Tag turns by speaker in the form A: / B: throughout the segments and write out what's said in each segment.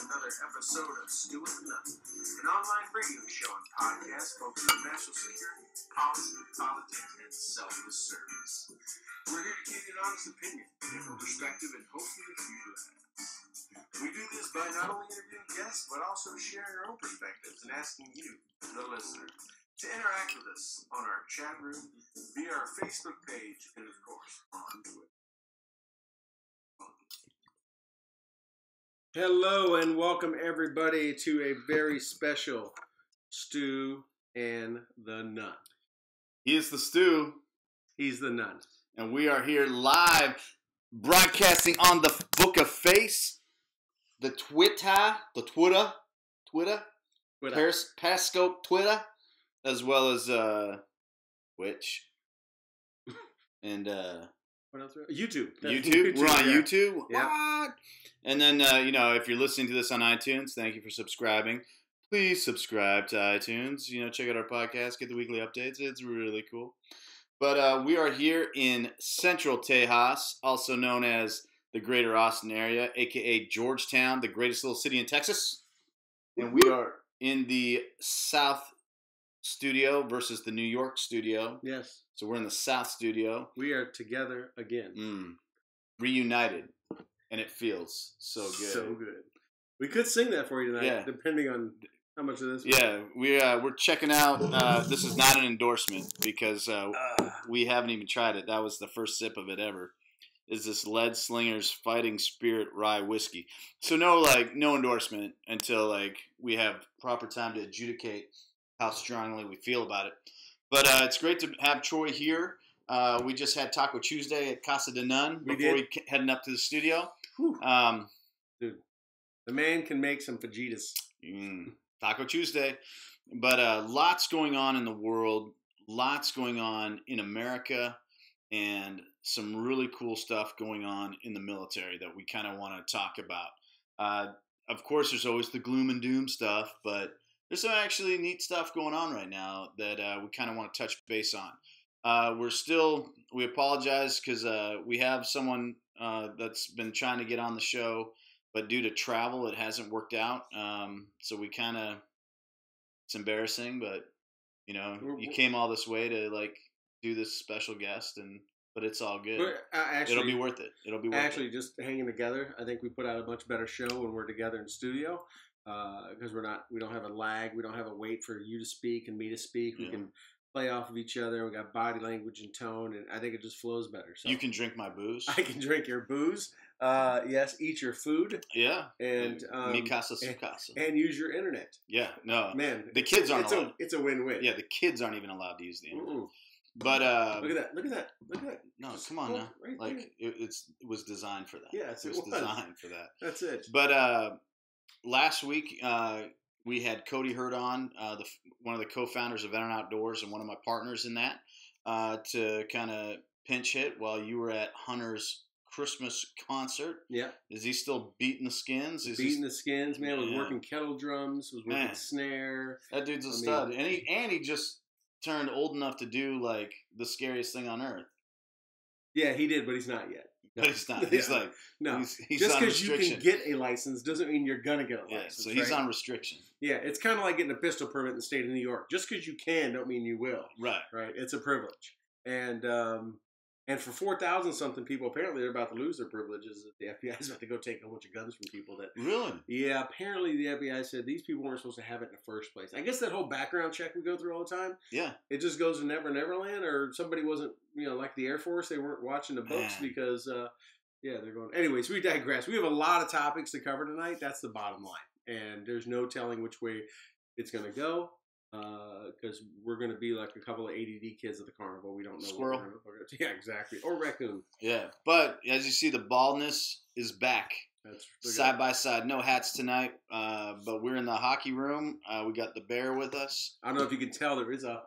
A: another episode of Stu and Nunn, an online radio show and podcast focused on national security, policy, politics, and selfless service. We're here to give you an honest opinion, different perspective, and hopefully a few laughs. We do this by not only interviewing guests, but also sharing our own perspectives and asking you, the listener, to interact with us on our chat room, via our Facebook page, and of course, on Twitter. Hello and welcome everybody to a very special Stu and the Nunn.
B: He is the Stu.
A: He's the Nunn.
B: And we are here live, broadcasting on the Book of Face, the Twitter, Periscope Twitter, as well as Twitch, and
A: what else? YouTube.
B: YouTube. We're on YouTube.
A: Yeah.
B: What? And then, if you're listening to this on iTunes, thank you for subscribing. Please subscribe to iTunes. Check out our podcast, get the weekly updates. It's really cool. But we are here in Central Tejas, also known as the Greater Austin area, a.k.a. Georgetown, the greatest little city in Texas. And we are in the South studio versus the New York studio.
A: Yes.
B: So we're in the South studio.
A: We are together again.
B: Reunited. And it feels so good.
A: So good. We could sing that for you tonight, depending on how much of this.
B: Yeah, we're checking out. This is not an endorsement because we haven't even tried it. That was the first sip of it ever. Is this Lead Slinger's Fighting Spirit Rye Whiskey? So no endorsement until we have proper time to adjudicate how strongly we feel about it. But it's great to have Troy here. We just had Taco Tuesday at Casa de Nunn before we heading up to the studio.
A: Dude, the man can make some fajitas.
B: Taco Tuesday. But lots going on in the world, lots going on in America, and some really cool stuff going on in the military that we kind of want to talk about. Of course, there's always the gloom and doom stuff, but there's some actually neat stuff going on right now that we kind of want to touch base on. We apologize because we have someone that's been trying to get on the show, but due to travel, it hasn't worked out. So we it's embarrassing, but you came all this way to do this special guest, but it's all good. It'll be worth it. Actually,
A: just hanging together, I think we put out a much better show when we're together in studio. Because we don't have a lag, we don't have a wait for you to speak and me to speak. We can play off of each other. We got body language and tone, and I think it just flows better. So
B: you can drink my booze.
A: I can drink your booze. Yes, eat your food.
B: Yeah,
A: and
B: mi casa su casa,
A: and use your internet.
B: Yeah, no,
A: man,
B: the kids aren't allowed.
A: It's a win-win.
B: Yeah, the kids aren't even allowed to use the internet. But
A: look at that.
B: No,
A: just
B: come on now.
A: Right
B: it was designed for that.
A: Yes,
B: it was designed for that.
A: That's it.
B: But last week we had Cody Hurd on, one of the co-founders of Veteran Outdoors and one of my partners in that, to kind of pinch hit while you were at Hunter's Christmas concert.
A: Yeah.
B: Is he still beating the skins?
A: The skins, man. Was working kettle drums. Was working snare.
B: That dude's a stud, and he just turned old enough to do the scariest thing on earth.
A: Yeah, he did, but he's not yet.
B: No. But he's not. He's
A: no.
B: He's
A: just
B: because
A: you can get a license doesn't mean you're gonna get a license.
B: So he's on restriction.
A: Yeah, it's kind of like getting a pistol permit in the state of New York. Just because you can, don't mean you will.
B: Right.
A: It's a privilege, and for 4,000 something people, apparently they're about to lose their privileges. The FBI is about to go take a bunch of guns from people.
B: Really?
A: Yeah, apparently the FBI said these people weren't supposed to have it in the first place. I guess that whole background check we go through all the time.
B: Yeah.
A: It just goes to Neverland, or somebody wasn't, like the Air Force, they weren't watching the books because, they're going. Anyways, we digress. We have a lot of topics to cover tonight. That's the bottom line, and there's no telling which way it's going to go. Because we're going to be like a couple of ADD kids at the carnival. We don't know.
B: Squirrel.
A: Yeah, exactly. Or raccoon.
B: Yeah. But as you see, the baldness is back. Side by side. No hats tonight. But we're in the hockey room. We got the bear with us.
A: I don't know if you can tell. There is a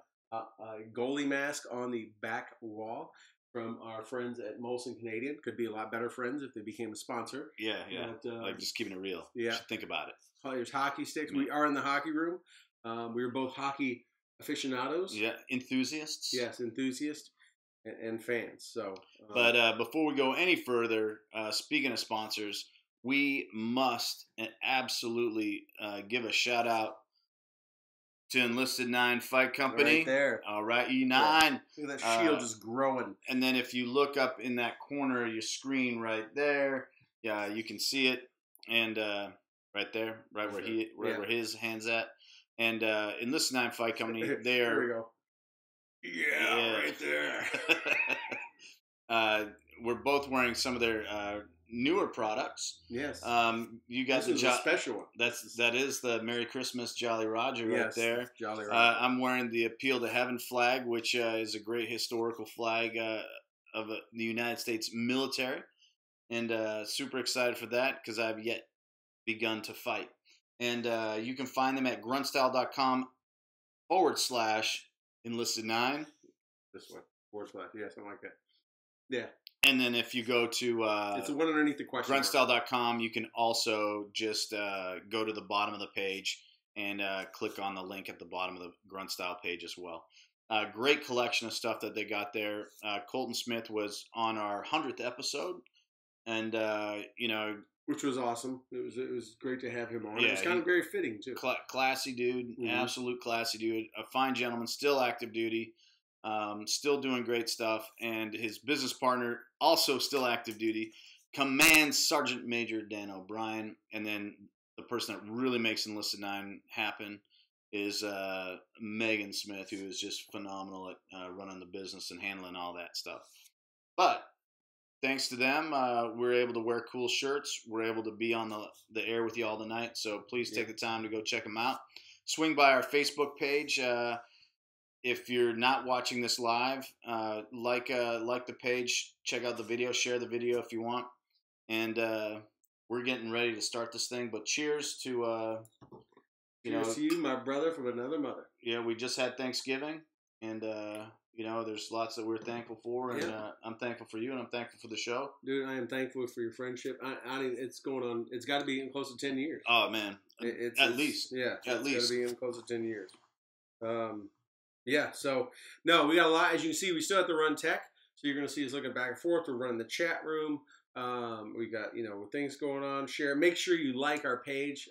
A: goalie mask on the back wall from our friends at Molson Canadian. Could be a lot better friends if they became a sponsor.
B: Yeah. But, just keeping it real.
A: Yeah.
B: You should think about it.
A: There's hockey sticks. We are in the hockey room. We were both hockey aficionados.
B: Yeah, enthusiasts.
A: Yes, enthusiasts and fans. So,
B: but before we go any further, speaking of sponsors, we must absolutely give a shout out to Enlisted Nine Fight Company.
A: Right there.
B: All right, E9.
A: Yeah. Look at that shield just growing.
B: And then if you look up in that corner of your screen right there, yeah, you can see it. And right there, right where his hand's at. And Enlisted Nine Fight Company, they are.
A: Here we go. Yeah, right there.
B: We're both wearing some of their newer products.
A: Yes.
B: You got
A: this is a special one.
B: That is the Merry Christmas Jolly Roger right there.
A: Jolly Roger.
B: I'm wearing the Appeal to Heaven flag, which is a great historical flag of the United States military, and super excited for that because I've yet begun to fight. And you can find them at gruntstyle.com/enlisted9.
A: This way, / yeah, something like that. Yeah.
B: And then if you go to
A: it's the one underneath the question
B: gruntstyle.com, you can also just go to the bottom of the page and click on the link at the bottom of the Gruntstyle page as well. Great collection of stuff that they got there. Colton Smith was on our 100th episode, and
A: which was awesome. It was great to have him on.
B: Yeah,
A: it was kind of very fitting too.
B: Classy dude, absolute classy dude, a fine gentleman, still active duty. Still doing great stuff, and his business partner also still active duty, Command Sergeant Major Dan O'Brien. And then the person that really makes Enlisted Nine happen is Megan Smith, who is just phenomenal at running the business and handling all that stuff. But thanks to them, we're able to wear cool shirts. We're able to be on the air with you all tonight. So please take the time to go check them out. Swing by our Facebook page. If you're not watching this live, like the page, check out the video, share the video if you want. And we're getting ready to start this thing. But cheers to
A: cheers to you, my brother from another mother.
B: Yeah, we just had Thanksgiving, and there's lots that we're thankful for, and I'm thankful for you, and I'm thankful for the show.
A: Dude, I am thankful for your friendship. I mean, it's going on. It's got to be in close to 10 years.
B: Oh man, at least.
A: Yeah,
B: at least.
A: It's got to be in close to 10 years. Yeah, so, no, we got a lot. As you can see, we still have to run tech. So you're going to see us looking back and forth. We're running the chat room. We got, things going on. Share. Make sure you like our page.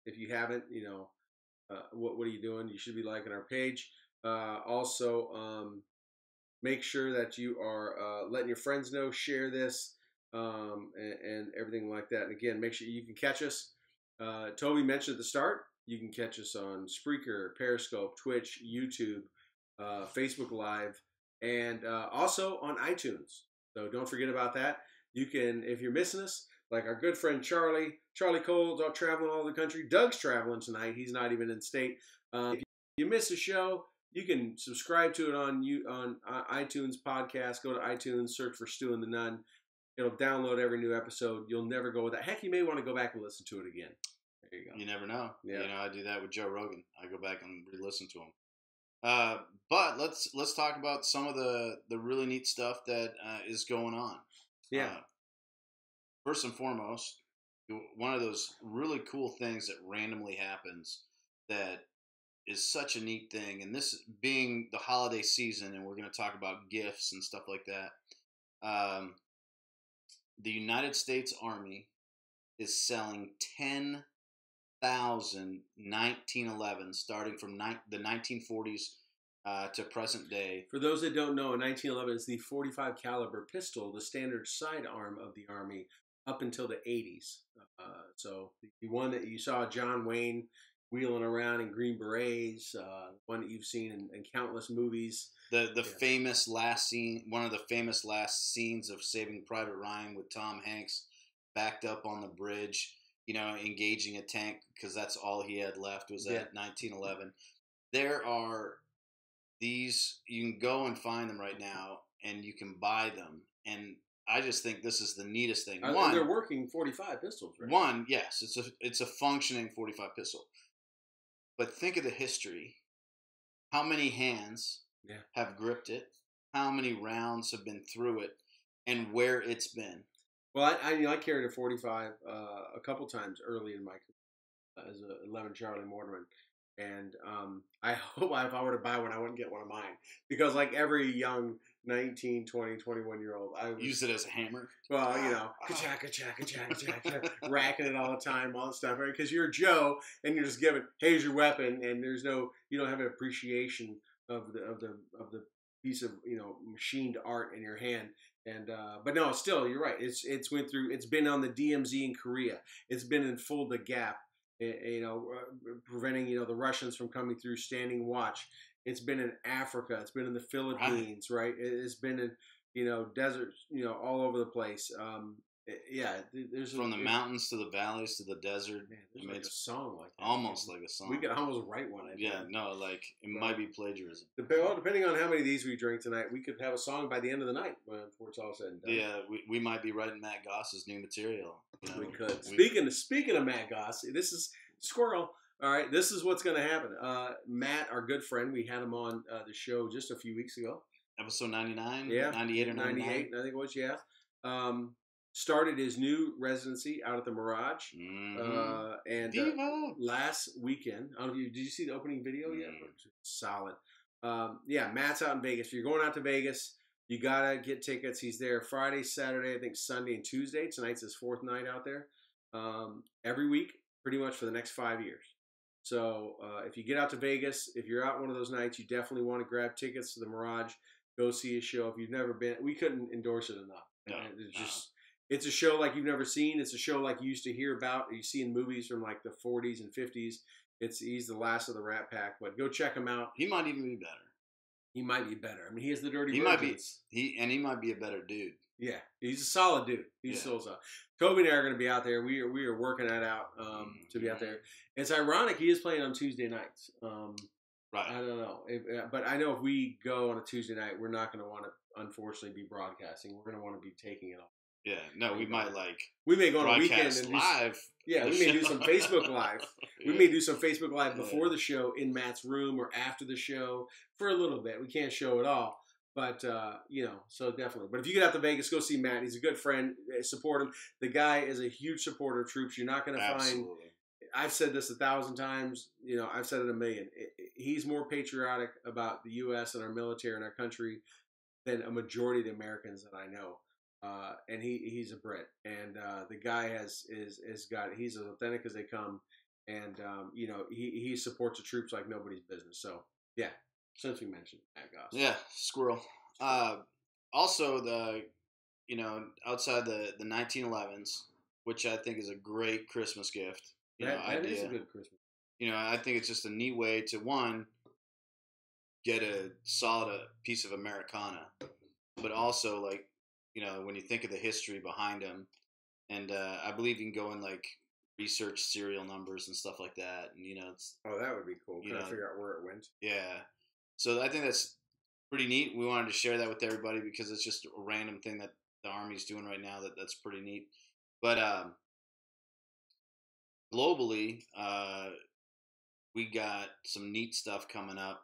A: If you haven't, what are you doing? You should be liking our page. Also, make sure that you are letting your friends know. Share this and everything like that. And again, make sure you can catch us. Toby mentioned at the start, you can catch us on Spreaker, Periscope, Twitch, YouTube, Facebook Live, and also on iTunes. So don't forget about that. You can, if you're missing us, like our good friend Charlie Cole's out traveling all over the country. Doug's traveling tonight. He's not even in state. If you miss a show, you can subscribe to it on iTunes podcast. Go to iTunes, search for Stu and the Nunn. It'll download every new episode. You'll never go without. Heck, you may want to go back and listen to it again. There you go.
B: You never know.
A: Yeah.
B: I do that with Joe Rogan. I go back and re-listen to him. But let's talk about some of the really neat stuff that is going on.
A: Yeah.
B: First and foremost, one of those really cool things that randomly happens that is such a neat thing, and this being the holiday season, and we're going to talk about gifts and stuff like that. The United States Army is selling 10,000 1911s, starting from the 1940s to present day.
A: For those that don't know, a 1911 is the .45 caliber pistol, the standard sidearm of the Army up until the 80s. So the one that you saw John Wayne wheeling around in Green Berets, one that you've seen in countless movies.
B: The famous last scene, one of the famous last scenes of Saving Private Ryan with Tom Hanks backed up on the bridge, engaging a tank because that's all he had left was that 1911. There are these, you can go and find them right now and you can buy them. And I just think this is the neatest thing. One,
A: they're working .45 pistols, right?
B: One, yes, it's a functioning .45 pistol. But think of the history. How many hands have gripped it? How many rounds have been through it? And where it's been?
A: Well, I carried a .45 a couple times early in my career as a 11 Charlie Mortimer. And I hope if I were to buy one, I wouldn't get one of mine. Because like every young 19, 20, 21-year-old. I was,
B: Use it as a hammer.
A: well, ka-chaka, racking it all the time, all that stuff, right? Because you're Joe, and you're just given, here's your weapon, and you don't have an appreciation of the piece of machined art in your hand. And but no, still, you're right. It's been on the DMZ in Korea. It's been in Fulda Gap. Preventing the Russians from coming through, standing watch. It's been in Africa. It's been in the Philippines, right? It's been in deserts, all over the place. There's
B: from the mountains to the valleys to the desert.
A: Man, there's like a song like that.
B: Almost like a song.
A: We could almost write one.
B: It might be plagiarism.
A: Depending on how many of these we drink tonight, we could have a song by the end of the night before it's all said and done.
B: Yeah, we might be writing Matt Goss's new material.
A: We could. Speaking of Matt Goss, this is Squirrel. All right, this is what's going to happen. Matt, our good friend, we had him on the show just a few weeks ago.
B: Episode 99?
A: Yeah.
B: 98 or 99?
A: 98, I think it was, yeah. Started his new residency out at the Mirage.
B: Mm-hmm.
A: And last weekend, I don't know if did you see the opening video yet? Solid. Matt's out in Vegas. If you're going out to Vegas, you got to get tickets. He's there Friday, Saturday, I think Sunday, and Tuesday. Tonight's his fourth night out there. Every week, pretty much for the next 5 years. So if you get out to Vegas, if you're out one of those nights, you definitely want to grab tickets to the Mirage, go see a show. If you've never been, we couldn't endorse it enough.
B: No,
A: it's a show like you've never seen. It's a show like you used to hear about, or you see in movies from like the 40s and 50s. He's the last of the Rat Pack, but go check him out.
B: He might even be better.
A: He might be better. I mean, he has the dirty.
B: He might be. He might be a better dude.
A: Yeah, he's a solid dude. He's still solid. Kobe and I are going to be out there. We are working that out to be out there. It's ironic he is playing on Tuesday nights.
B: Right.
A: I don't know, but I know if we go on a Tuesday night, we're not going to want to unfortunately be broadcasting. We're going to want to be taking it off.
B: Yeah, no, we might
A: we may go on a weekend and
B: live.
A: We may do some Facebook Live. We may do some Facebook Live before the show in Matt's room or after the show for a little bit. We can't show it all. But, so definitely. But if you get out to Vegas, go see Matt. He's a good friend. Support him. The guy is a huge supporter of troops. You're not going to find, I've said this 1,000 times. I've said it 1,000,000. He's more patriotic about the U.S. and our military and our country than a majority of the Americans that I know. And he's a Brit. And the guy he's as authentic as they come. And, he supports the troops like nobody's business. So, yeah. Since we mentioned Matt Goss.
B: Yeah, Squirrel. Also, outside the 1911s, which I think is a great Christmas gift.
A: That is a good Christmas.
B: I think it's just a neat way to, one, get a solid piece of Americana, but also, when you think of the history behind them, and I believe you can go and, research serial numbers and stuff like that, and,
A: that would be cool. Trying to figure out where it went.
B: Yeah. So I think that's pretty neat. We wanted to share that with everybody because it's just a random thing that the Army's doing right now that's pretty neat. But globally, we got some neat stuff coming up.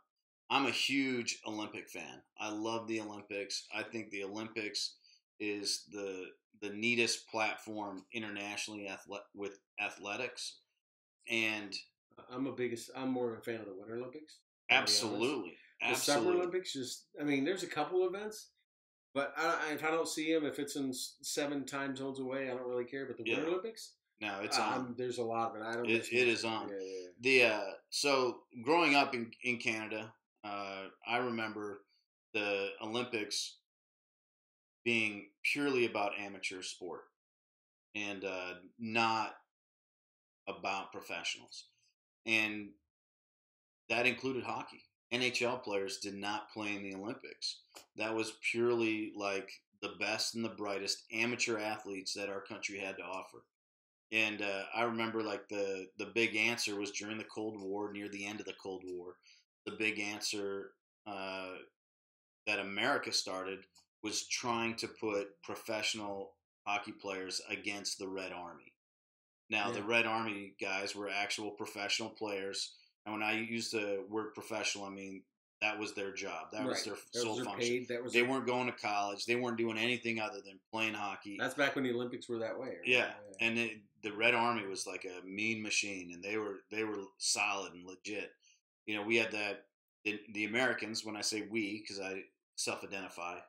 B: I'm a huge Olympic fan. I love the Olympics. I think the Olympics is the neatest platform internationally with athletics. And
A: I'm more of a fan of the Winter Olympics.
B: Absolutely.
A: The Summer Olympics, there's a couple events, but if I don't see them, if it's in 7 time zones away, I don't really care. But the Winter Olympics,
B: no, it's on.
A: There's a lot of it. I don't.
B: It is on. Yeah. So growing up in Canada, I remember the Olympics being purely about amateur sport and not about professionals, and that included hockey. NHL players did not play in the Olympics. That was purely the best and the brightest amateur athletes that our country had to offer. And I remember the big answer was during the Cold War, near the end of the Cold War. The big answer that America started was trying to put professional hockey players against the Red Army. Now, the Red Army guys were actual professional players. And when I use the word professional, I mean that was their job. That was their sole function. They weren't going to college. They weren't doing anything other than playing hockey.
A: That's back when the Olympics were that way. Right?
B: Yeah. And the Red Army was like a mean machine, and they were solid and legit. We had the Americans. When I say we, because I self-identify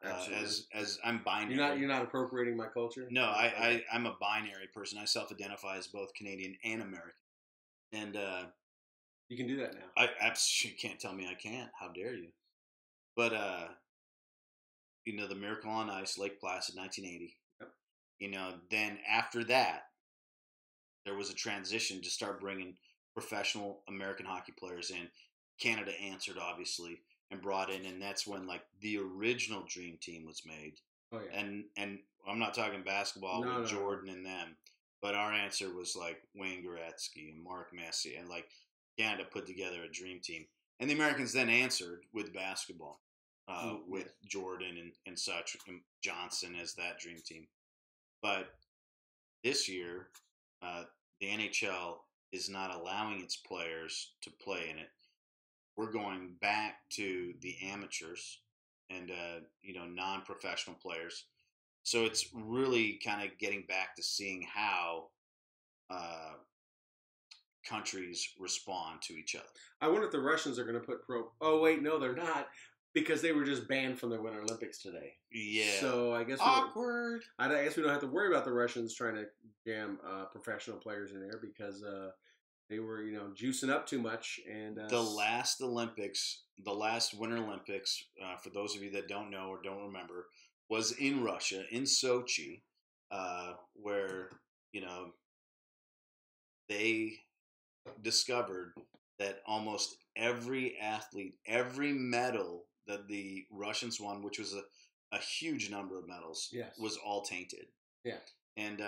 A: Absolutely.
B: As I'm binary.
A: You're not appropriating my culture.
B: No, I'm a binary person. I self-identify as both Canadian and American, and
A: you can do that now.
B: I absolutely can't tell me I can't. How dare you? But the Miracle on Ice, Lake Placid, 1980.
A: Yep.
B: Then after that, there was a transition to start bringing professional American hockey players in. Canada answered, obviously, and brought in, and that's when like the original Dream Team was made.
A: Oh yeah.
B: And I'm not talking basketball with Jordan and them, but our answer was like Wayne Gretzky and Mark Messier, and like Canada put together a Dream Team, and the Americans then answered with basketball, with Jordan and such, and Johnson as that Dream Team. But this year, the NHL is not allowing its players to play in it. We're going back to the amateurs and non-professional players. So it's really kind of getting back to seeing how countries respond to each other.
A: I wonder if the Russians are going to put pro. Oh wait, no, they're not, because they were just banned from the Winter Olympics today.
B: Yeah.
A: So I guess
B: awkward.
A: I guess we don't have to worry about the Russians trying to jam professional players in there because they were juicing up too much. And
B: the last Olympics, the last Winter Olympics, for those of you that don't know or don't remember, was in Russia, in Sochi, where they discovered that almost every athlete, every medal that the Russians won, which was a huge number of medals, was all tainted.
A: Yeah.
B: And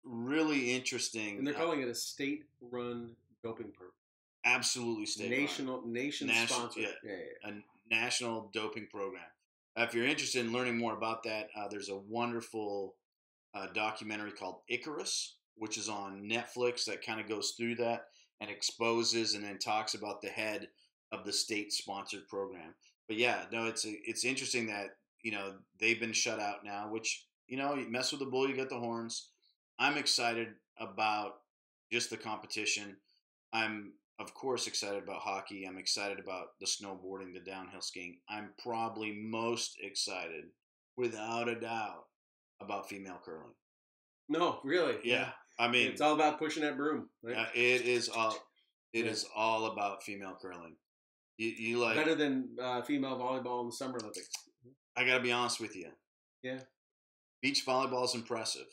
B: really interesting.
A: And they're calling it a state-run doping program.
B: Absolutely state-run.
A: Nation-sponsored.
B: A national doping program. If you're interested in learning more about that, there's a wonderful documentary called Icarus, which is on Netflix that kind of goes through that and exposes and then talks about the head of the state-sponsored program. But yeah, no, it's interesting that they've been shut out now. Which you mess with the bull, you get the horns. I'm excited about just the competition. I'm of course excited about hockey. I'm excited about the snowboarding, the downhill skiing. I'm probably most excited, without a doubt, about female curling.
A: No, really?
B: Yeah. I mean,
A: it's all about pushing that broom. Right?
B: It is all. It is all about female curling. You like
A: better than female volleyball in the Summer Olympics.
B: I gotta be honest with you.
A: Yeah.
B: Beach volleyball is impressive.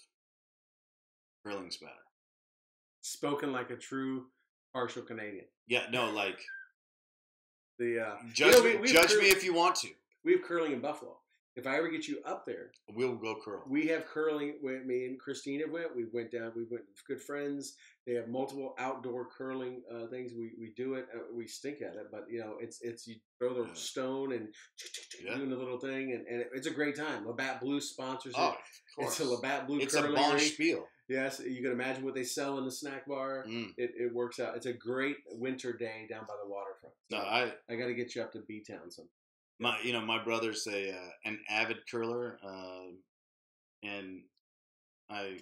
B: Curling's better.
A: Spoken like a true partial Canadian.
B: Yeah. No. Like
A: the
B: judge me if you want to.
A: We have curling in Buffalo. If I ever get you up there,
B: we'll go curl.
A: We have curling. Me and Christina went. We went down. We went with good friends. They have multiple outdoor curling things. We do it. We stink at it, but it's you throw the stone and doing the little thing, and it's a great time. Labatt Blue sponsors it.
B: Oh, of course.
A: It's a Labatt Blue.
B: It's
A: curling
B: a bon spiel.
A: Yes, you can imagine what they sell in the snack bar. It works out. It's a great winter day down by the waterfront. So
B: no,
A: I got to get you up to B-Town sometime.
B: My brother's an avid curler, and I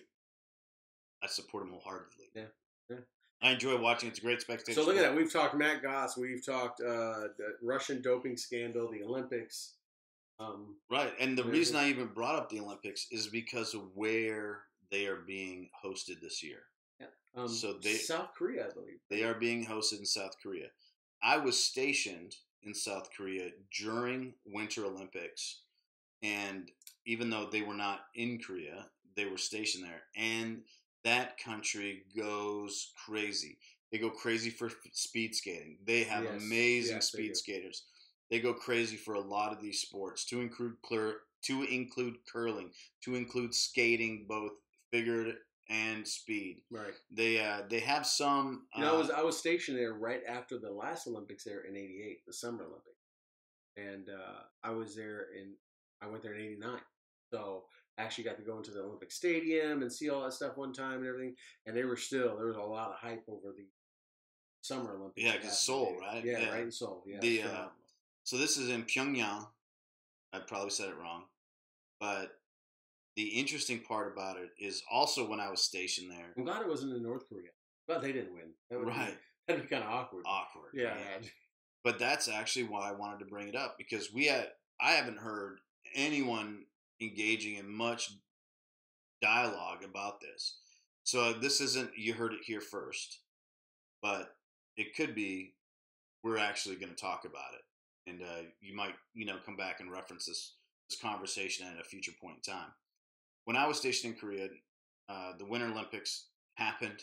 B: support him wholeheartedly.
A: Yeah.
B: I enjoy watching. It's a great spectator.
A: So look at that. We've talked Matt Goss. We've talked the Russian doping scandal, the Olympics.
B: Right, and the reason I even brought up the Olympics is because of where they are being hosted this year.
A: Yeah.
B: So
A: South Korea, I believe.
B: They are being hosted in South Korea. I was stationed in South Korea during Winter Olympics, and even though they were not in Korea, they were stationed there, and that country goes crazy. They go crazy for speed skating. They have amazing speed skaters. They go crazy for a lot of these sports, to include curling, to include skating, both figured and speed.
A: Right.
B: They have some.
A: I was stationed there right after the last Olympics there in '88, the Summer Olympics, and I was there I went there in '89. So I actually got to go into the Olympic Stadium and see all that stuff one time and everything. And there was a lot of hype over the Summer Olympics.
B: Yeah, because Seoul, right?
A: Yeah, right in Seoul. Yeah.
B: So this is in Pyongyang. I probably said it wrong, but the interesting part about it is also when I was stationed there.
A: I'm glad it wasn't in North Korea, but they didn't win. That'd be kind of awkward.
B: Yeah.
A: Right?
B: But that's actually why I wanted to bring it up, because I haven't heard anyone engaging in much dialogue about this. So this isn't, you heard it here first, but it could be we're actually going to talk about it. And you might, come back and reference this conversation at a future point in time. When I was stationed in Korea, the Winter Olympics happened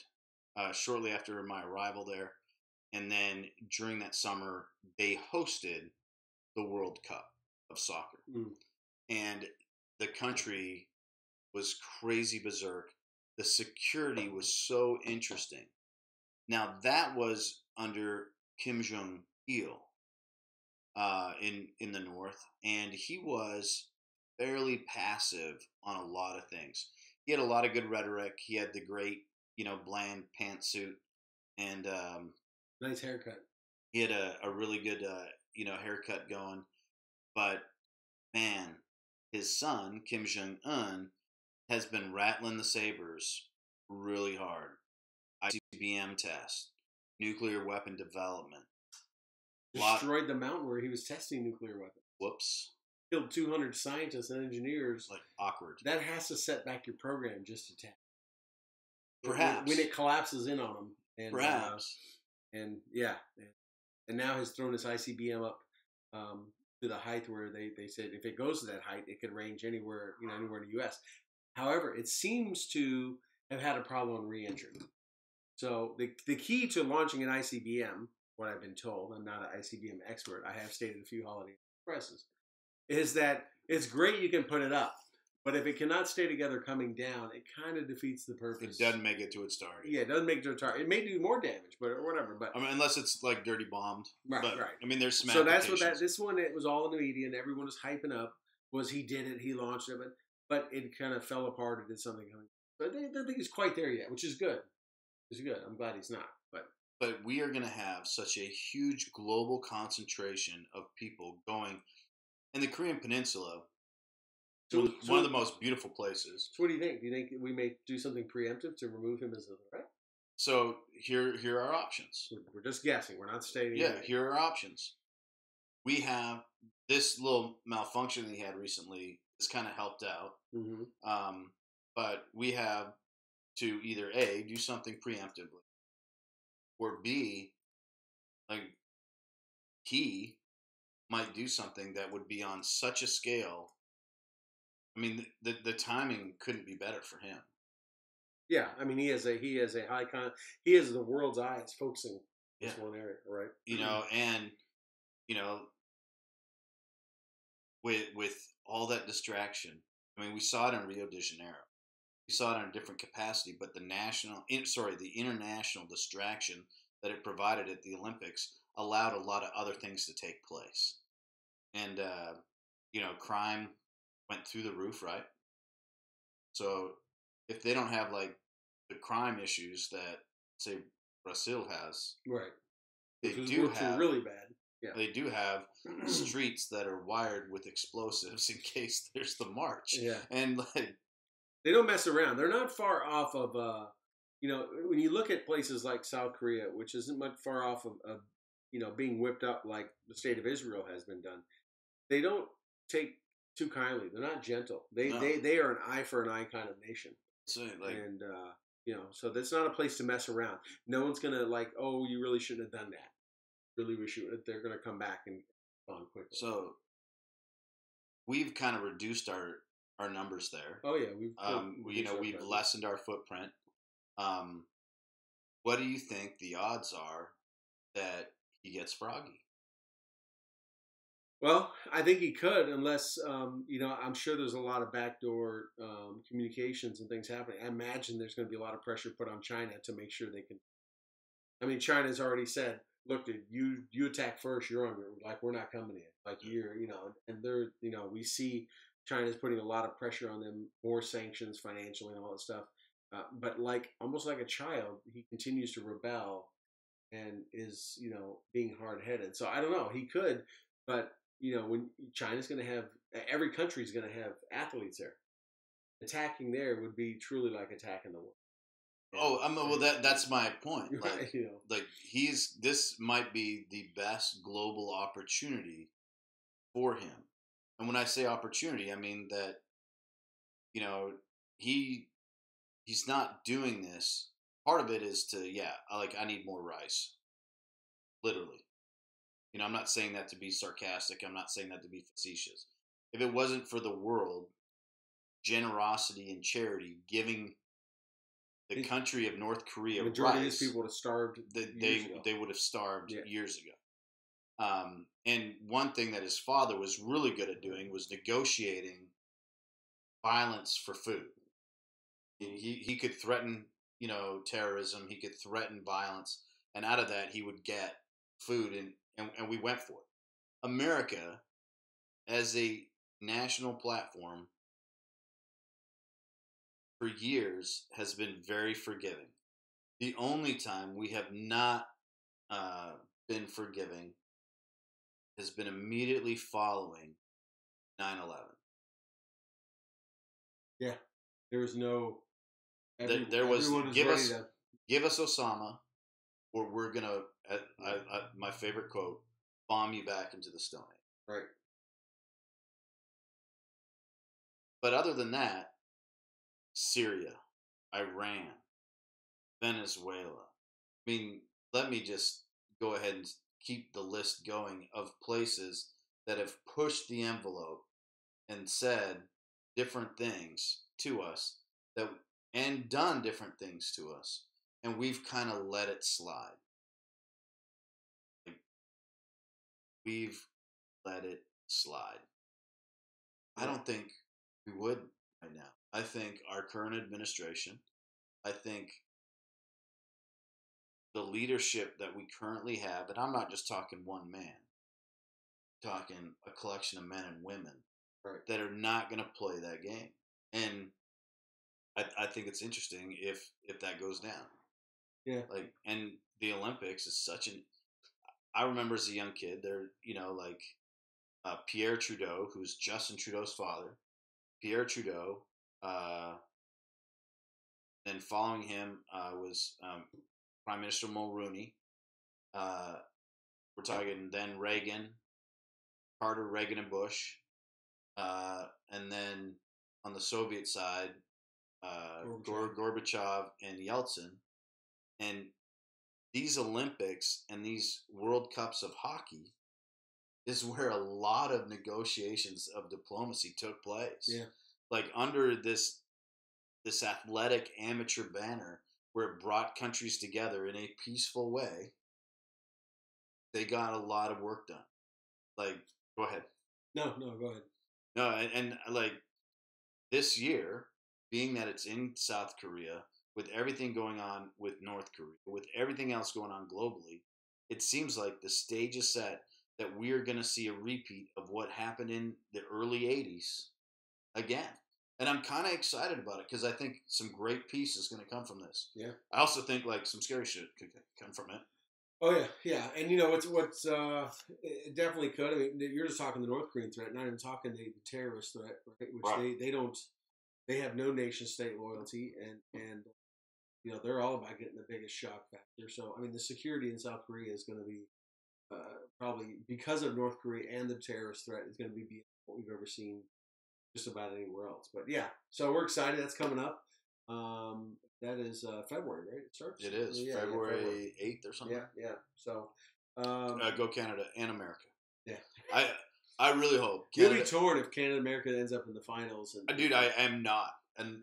B: shortly after my arrival there. And then during that summer, they hosted the World Cup of soccer. And the country was crazy berserk. The security was so interesting. Now, that was under Kim Jong-il in the north, and he was fairly passive on a lot of things. He had a lot of good rhetoric. He had the great, bland pantsuit, and
C: nice haircut.
B: He had a really good, haircut going. But man, his son Kim Jong-un has been rattling the sabers really hard. ICBM test, nuclear weapon development.
C: Destroyed the mountain where he was testing nuclear weapons.
B: Whoops.
C: Killed 200 scientists and engineers.
B: Like, awkward.
C: That has to set back your program just a tad.
B: Perhaps.
C: When it collapses in on them. And,
B: perhaps.
C: And now has thrown his ICBM up to the height where they said if it goes to that height, it could range anywhere in the U.S. However, it seems to have had a problem on re-entry. So the key to launching an ICBM, what I've been told, I'm not an ICBM expert, I have stayed at a few holiday expresses, is that it's great you can put it up, but if it cannot stay together coming down, it kind of defeats the purpose.
B: It doesn't make it to its target.
C: Yeah, it doesn't make it to its target. It may do more damage, but or whatever. But
B: I mean, unless it's like dirty bombed.
C: Right,
B: but,
C: right.
B: I mean, there's some.
C: So that's what this one. It was all in the media, and everyone was hyping up. Was he did it? He launched it, but it kind of fell apart. It did something. But I don't think he's quite there yet, which is good. It's good. I'm glad he's not.
B: But we are going to have such a huge global concentration of people going, in the Korean Peninsula. So one of the most beautiful places.
C: So what do you think? Do you think we may do something preemptive to remove him as a threat?
B: So here are our options.
C: We're just guessing. We're not stating.
B: Yeah, here are our options. We have this little malfunction that he had recently. This kind of helped out.
C: Mm-hmm.
B: But we have to either A, do something preemptively, or B, like, he might do something that would be on such a scale. I mean, the timing couldn't be better for him.
C: Yeah, I mean, he has a high he has the world's eyes focusing this one area, right?
B: And with all that distraction, I mean, we saw it in Rio de Janeiro. We saw it in a different capacity, but the international distraction that it provided at the Olympics allowed a lot of other things to take place. And, crime went through the roof, right? So if they don't have, like, the crime issues that, say, Brazil has,
C: right?
B: They do have
C: really bad. Yeah.
B: They do have streets that are wired with explosives in case there's the march.
C: Yeah.
B: And, like,
C: they don't mess around. They're not far off of, when you look at places like South Korea, which isn't much far off of being whipped up like the state of Israel has been done. They don't take too kindly. They're not gentle. They are an eye for an eye kind of nation.
B: So,
C: so that's not a place to mess around. No one's going to you really shouldn't have done that. Really, we should. They're going to come back and on quickly.
B: So we've kind of reduced our numbers there.
C: Oh yeah,
B: we've lessened our footprint. What do you think the odds are that he gets froggy?
C: Well, I think he could, unless I'm sure there's a lot of backdoor communications and things happening. I imagine there's going to be a lot of pressure put on China to make sure they can. I mean, China's already said, "Look, dude, you attack first. You're on. Like, we're not coming in. Like, and they're, we see China's putting a lot of pressure on them, more sanctions financially and all that stuff. But almost like a child, he continues to rebel and is, being hard-headed. So I don't know. He could, but when China's going to have, every country's going to have athletes there. Attacking there would be truly like attacking the world.
B: That's my point. Like,
C: right,
B: this might be the best global opportunity for him. And when I say opportunity, I mean that, you know, he's not doing this. Part of it is to, I need more rice, literally. You know, I'm not saying that to be sarcastic. I'm not saying that to be facetious. If it wasn't for the world, generosity and charity, giving the country of North Korea
C: the majority
B: rice,
C: of these people would have starved.
B: They would have starved years ago. And one thing that his father was really good at doing was negotiating violence for food. He could threaten, terrorism. He could threaten violence, and out of that, he would get food, and we went for it. America, as a national platform, for years has been very forgiving. The only time we have not been forgiving has been immediately following 9/11.
C: Yeah, there was no.
B: There was give us Osama, or we're gonna. My favorite quote: "Bomb you back into the Stone Age."
C: Right.
B: But other than that, Syria, Iran, Venezuela. I mean, let me just go ahead and keep the list going of places that have pushed the envelope and said different things to us and done different things to us, and we've kind of let it slide. We've let it slide. I don't think we would right now. I think our current administration, I think the leadership that we currently have, and I'm not just talking one man, I'm talking a collection of men and women that are not going to play that game. And I think it's interesting if that goes down.
C: Yeah.
B: And the Olympics is such an. I remember as a young kid, there, Pierre Trudeau, who's Justin Trudeau's father, Pierre Trudeau. Then following him was Prime Minister Mulroney. We're talking then Reagan, Carter, Reagan, and Bush. And then on the Soviet side, Gorbachev and Yeltsin. And these Olympics and these World Cups of hockey is where a lot of negotiations of diplomacy took place.
C: Yeah.
B: Under this athletic amateur banner where it brought countries together in a peaceful way, they got a lot of work done. Go ahead.
C: No, go ahead.
B: No, and this year, being that it's in South Korea, with everything going on with North Korea, with everything else going on globally, it seems like the stage is set that we are going to see a repeat of what happened in the early 80s again. And I'm kind of excited about it because I think some great peace is going to come from this.
C: Yeah.
B: I also think some scary shit could come from it.
C: Oh yeah. And what's it definitely could. I mean, you're just talking the North Korean threat, not even talking the terrorist threat, right? Which they have no nation state loyalty, and they're all about getting the biggest shock factor. So I mean, the security in South Korea is going to be probably, because of North Korea and the terrorist threat, is going to be beyond what we've ever seen just about anywhere else. But yeah, so we're excited. That's coming up. That is February, right? It starts.
B: It is February 8th or something.
C: Yeah. So
B: go Canada and America.
C: Yeah.
B: I really hope.
C: You'll be torn if Canada and America ends up in the finals.
B: Dude, I am not. And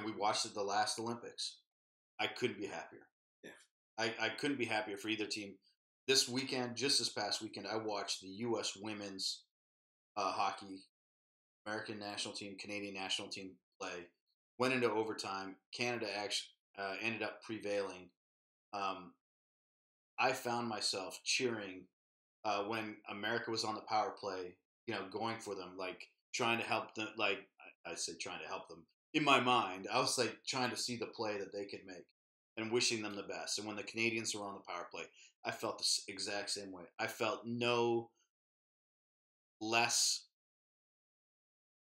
B: we watched the last Olympics. I couldn't be happier.
C: Yeah.
B: I couldn't be happier for either team. This weekend, just this past weekend, I watched the U.S. women's hockey, American national team, Canadian national team play. Went into overtime. Canada actually ended up prevailing. I found myself cheering when America was on the power play, going for them, trying to help them. I say trying to help them. In my mind, I was trying to see the play that they could make and wishing them the best. And when the Canadians were on the power play, I felt the exact same way. I felt no less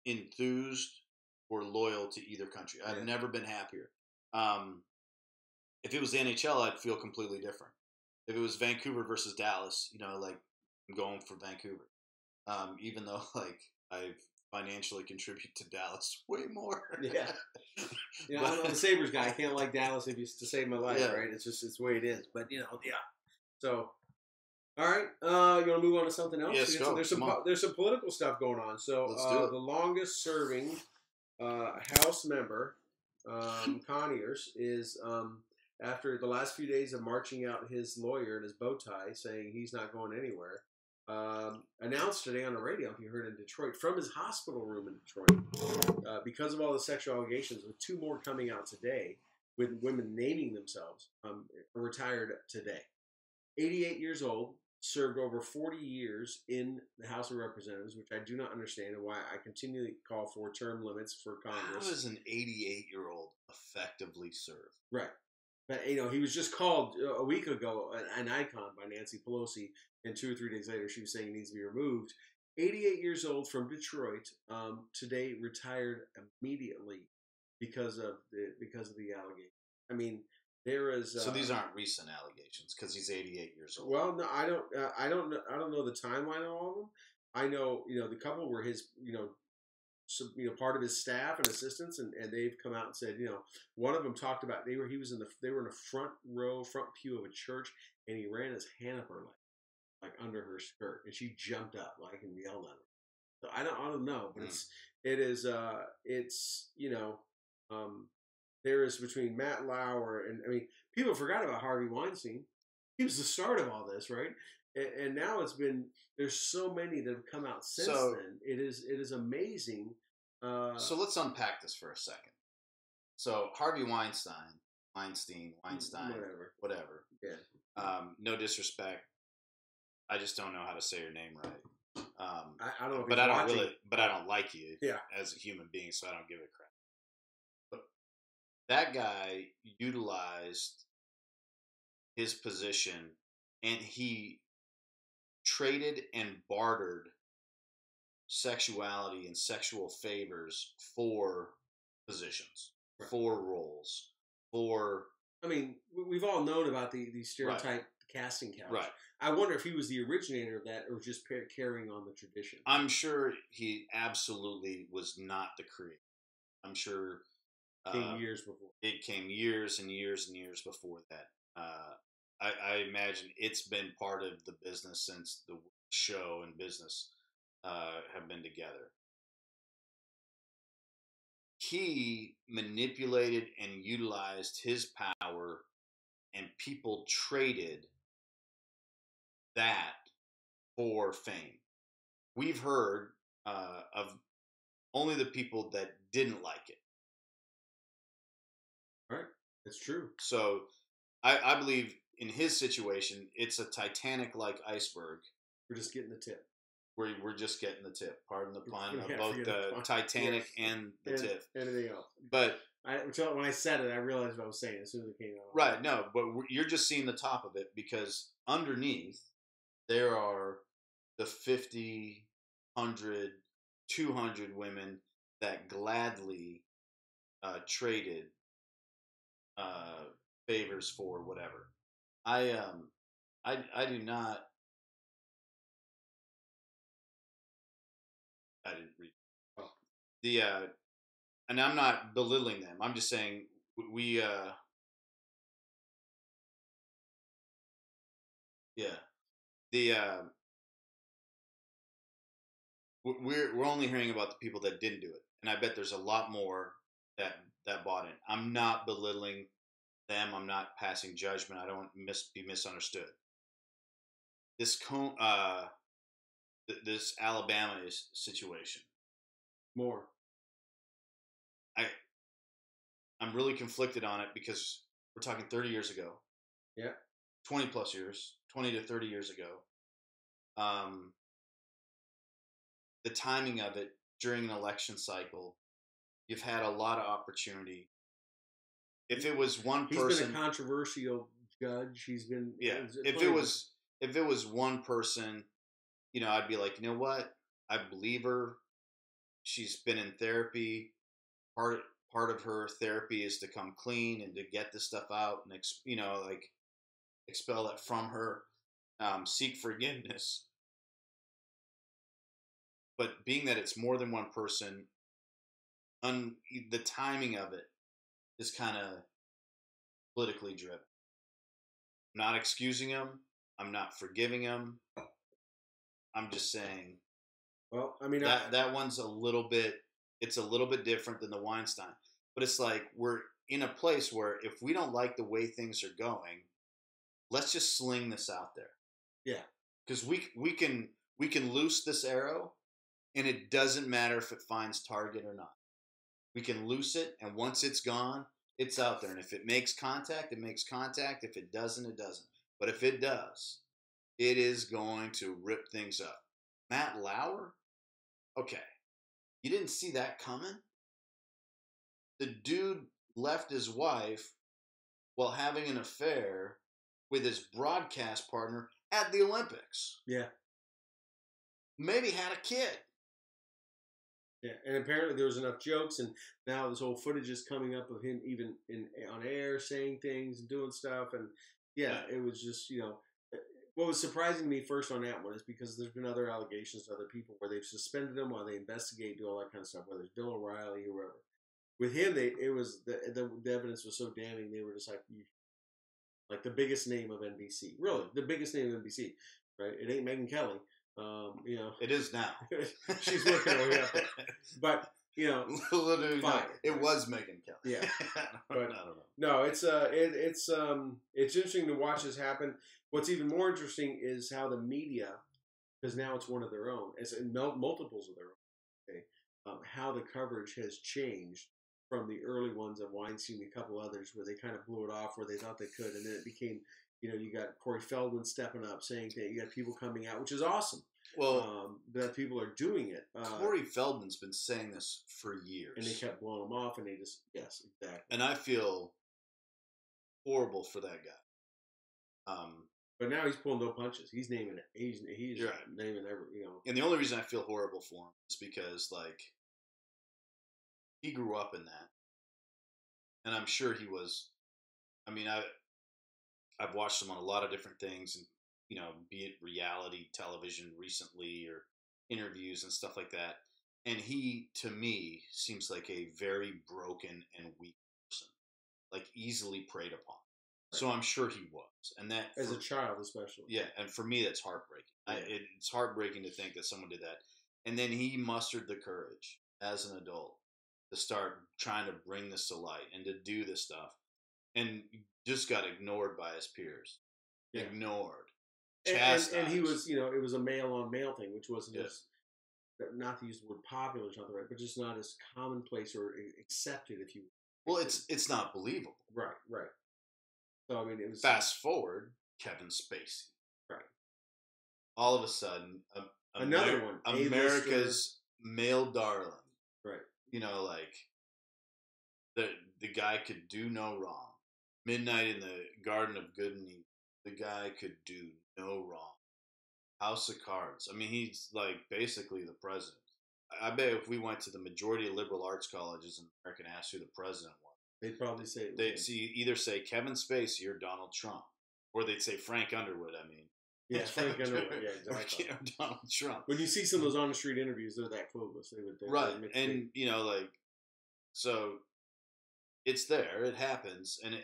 B: enthused or loyal to either country. I've never been happier. If it was the NHL, I'd feel completely different. If it was Vancouver versus Dallas, I'm going for Vancouver. Even though I financially contribute to Dallas way more.
C: Yeah. I'm a Sabres guy. I can't like Dallas if it's to save my life, right? It's the way it is. But yeah. So, all right. You want to move on to something else?
B: Yes, go.
C: There's some political stuff going on. So
B: Let's do it.
C: The longest serving House member, Conyers, is after the last few days of marching out his lawyer in his bow tie, saying he's not going anywhere. Announced today on the radio, if you heard, in Detroit, from his hospital room in Detroit, because of all the sexual allegations, with 2 more coming out today, with women naming themselves, retired today. 88 years old, served over 40 years in the House of Representatives, which I do not understand, and why I continually call for term limits for Congress.
B: How does an 88-year-old effectively serve?
C: Right. But, he was just called a week ago an icon by Nancy Pelosi, and 2 or 3 days later she was saying he needs to be removed. 88 years old from Detroit, today retired immediately because of the allegation. I mean, there is.
B: So these aren't recent allegations because he's 88 years old.
C: Well, no, I don't know the timeline of all of them. I know, the couple were his, part of his staff and assistants, and they've come out and said, one of them talked about they were in a front pew of a church, and he ran his hand up her leg, like under her skirt, and she jumped up like and yelled at him. So I don't know, but there is between Matt Lauer and people forgot about Harvey Weinstein. He was the start of all this, right? And now there's so many that have come out since then. It is amazing.
B: So let's unpack this for a second. So Harvey Weinstein, whatever.
C: Yeah.
B: No disrespect. I just don't know how to say your name right.
C: I don't know.
B: But I don't like you as a human being, so I don't give a crap. But that guy utilized his position, and he traded and bartered sexuality and sexual favors for positions,
C: right,
B: for roles, for...
C: we've all known about the stereotype casting couch.
B: Right.
C: I wonder if he was the originator of that or just carrying on the tradition.
B: I'm sure he absolutely was not the creator. I'm sure...
C: came years before.
B: It came years and years and years before that. I imagine it's been part of the business since the show and business have been together. He manipulated and utilized his power, and people traded that for fame. We've heard of only the people that didn't like it.
C: Right, that's true.
B: So I believe in his situation, it's a Titanic-like iceberg.
C: We're just getting the tip.
B: We're just getting the tip. Pardon the pun of both the Titanic and the tip.
C: Anything else.
B: But
C: when I said it, I realized what I was saying as soon as it came out.
B: Right, no, but you're just seeing the top of it, because underneath there are the 50, 100, 200 women that gladly traded favors for whatever. I do not. I didn't read and I'm not belittling them. I'm just saying we're only hearing about the people that didn't do it, and I bet there's a lot more that bought in. I'm not belittling them. I'm not passing judgment. I don't want to be misunderstood. This Alabama situation.
C: More.
B: I'm really conflicted on it, because we're talking 30 years ago.
C: Yeah.
B: 20 plus years, 20 to 30 years ago. The timing of it during an election cycle, you've had a lot of opportunity. If it was one person,
C: he's been a controversial judge. He's been
B: If it was one person, I'd be like, you know what? I believe her. She's been in therapy. Part of her therapy is to come clean and to get this stuff out and expel it from her, seek forgiveness. but being that it's more than one person, the timing of it is kind of politically driven. I'm not excusing him. I'm not forgiving him. I'm just saying.
C: Well, I mean,
B: that one's a little bit. It's a little bit different than the Weinstein, but it's like we're in a place where if we don't like the way things are going, let's just sling this out there.
C: Yeah,
B: because we can loose this arrow, and it doesn't matter if it finds target or not. We can loose it, and once it's gone, it's out there. And if it makes contact, it makes contact. If it doesn't, it doesn't. But if it does, it is going to rip things up. Matt Lauer? Okay. You didn't see that coming? The dude left his wife while having an affair with his broadcast partner at the Olympics.
C: Yeah.
B: Maybe had a kid.
C: Yeah, and apparently there was enough jokes, and now this whole footage is coming up of him even on air saying things and doing stuff, and it was just, what was surprising to me first on that one is because there's been other allegations to other people where they've suspended them while they investigate, do all that kind of stuff, whether it's Bill O'Reilly or whoever. With him, it was the evidence was so damning, they were just like the biggest name of NBC, really the biggest name of NBC, right? It ain't Megyn Kelly.
B: It is now.
C: She's working her way up, but fine.
B: It was Megyn Kelly.
C: Yeah,
B: but I don't know.
C: No, it's interesting to watch this happen. What's even more interesting is how the media, because now it's one of their own, it's multiples of their own. Okay, how the coverage has changed from the early ones of Weinstein, a couple others where they kind of blew it off where they thought they could, and then it became. You got Corey Feldman stepping up, saying that you got people coming out, which is awesome.
B: Well,
C: that people are doing it.
B: Corey Feldman's been saying this for years,
C: and they kept blowing him off, and they just yes, exactly.
B: And I feel horrible for that guy.
C: But now he's pulling no punches. He's naming it. He's right. Naming every.
B: And the only reason I feel horrible for him is because he grew up in that, and I'm sure he was. I mean, I've watched him on a lot of different things, and be it reality television recently or interviews and stuff like that. And he, to me, seems like a very broken and weak person, like easily preyed upon. Right. So I'm sure he was, and that
C: as a child, especially.
B: Yeah, and for me, that's heartbreaking. Yeah. It's heartbreaking to think that someone did that, and then he mustered the courage as an adult to start trying to bring this to light and to do this stuff, and just got ignored by his peers. Yeah. Ignored.
C: And he was, it was a male on male thing, which wasn't as, not to use the word popular is not the right, but just not as commonplace or accepted, if you will.
B: Well, it's not believable.
C: Right. So, I mean, it was.
B: Fast forward, Kevin Spacey.
C: Right.
B: All of a sudden,
C: another one.
B: America's male darling.
C: Right.
B: The guy could do no wrong. Midnight in the Garden of Good and Evil. The guy could do no wrong. House of Cards. I mean, he's basically the president. I bet if we went to the majority of liberal arts colleges in America and asked who the president was,
C: they'd probably say
B: either say Kevin Spacey or Donald Trump, or they'd say Frank Underwood. I mean,
C: yeah, Frank Underwood. Yeah, exactly.
B: Or Donald Trump.
C: When you see some of those on the street interviews, they're that clueless. They would
B: right, and so it's there. It happens, and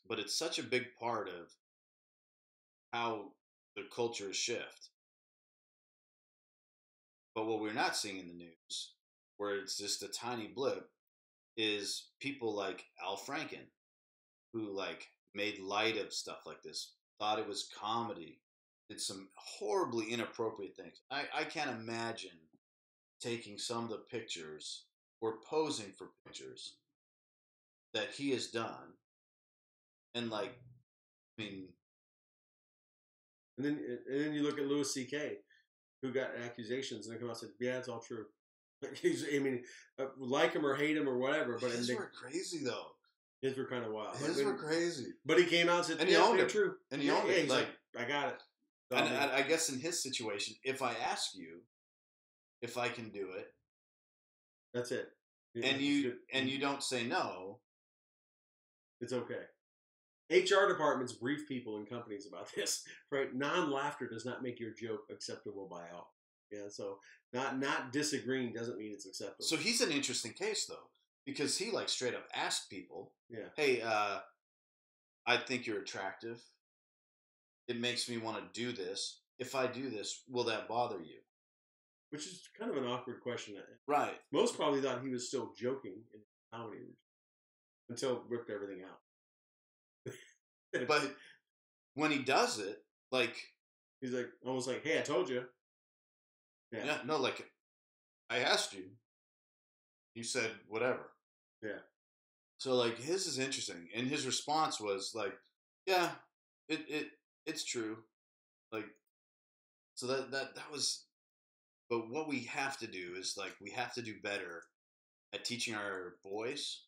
B: but it's such a big part of how the cultures shift. But what we're not seeing in the news, where it's just a tiny blip, is people like Al Franken, who made light of stuff like this, thought it was comedy, did some horribly inappropriate things. I can't imagine taking some of the pictures or posing for pictures that he has done. And and
C: then you look at Louis C.K., who got accusations, and they come out and said, "Yeah, it's all true." Like him or hate him or whatever, but
B: his were crazy though.
C: His were kind of wild.
B: His were crazy,
C: but he came out and said,
B: and he owned it.
C: True,
B: and he owned it.
C: He's I got it.
B: And I guess in his situation, if I ask you if I can do it,
C: that's it.
B: And you don't say no,
C: it's okay. HR departments brief people in companies about this, right? Non-laughter does not make your joke acceptable by all. Yeah, so not disagreeing doesn't mean it's acceptable.
B: So he's an interesting case though, because he like straight up asked people,
C: yeah,
B: "Hey, I think you're attractive. It makes me want to do this. If I do this, will that bother you?"
C: which is kind of an awkward question.
B: Right.
C: Most probably thought he was still joking in comedy until ripped everything out.
B: But when he does it, like,
C: he's like almost like, "Hey, I told you."
B: yeah, no, like, I asked you, you said whatever.
C: Yeah.
B: So like his is interesting, and his response was like, "Yeah, it's true." Like, so that was. But what we have to do is like we have to do better at teaching our boys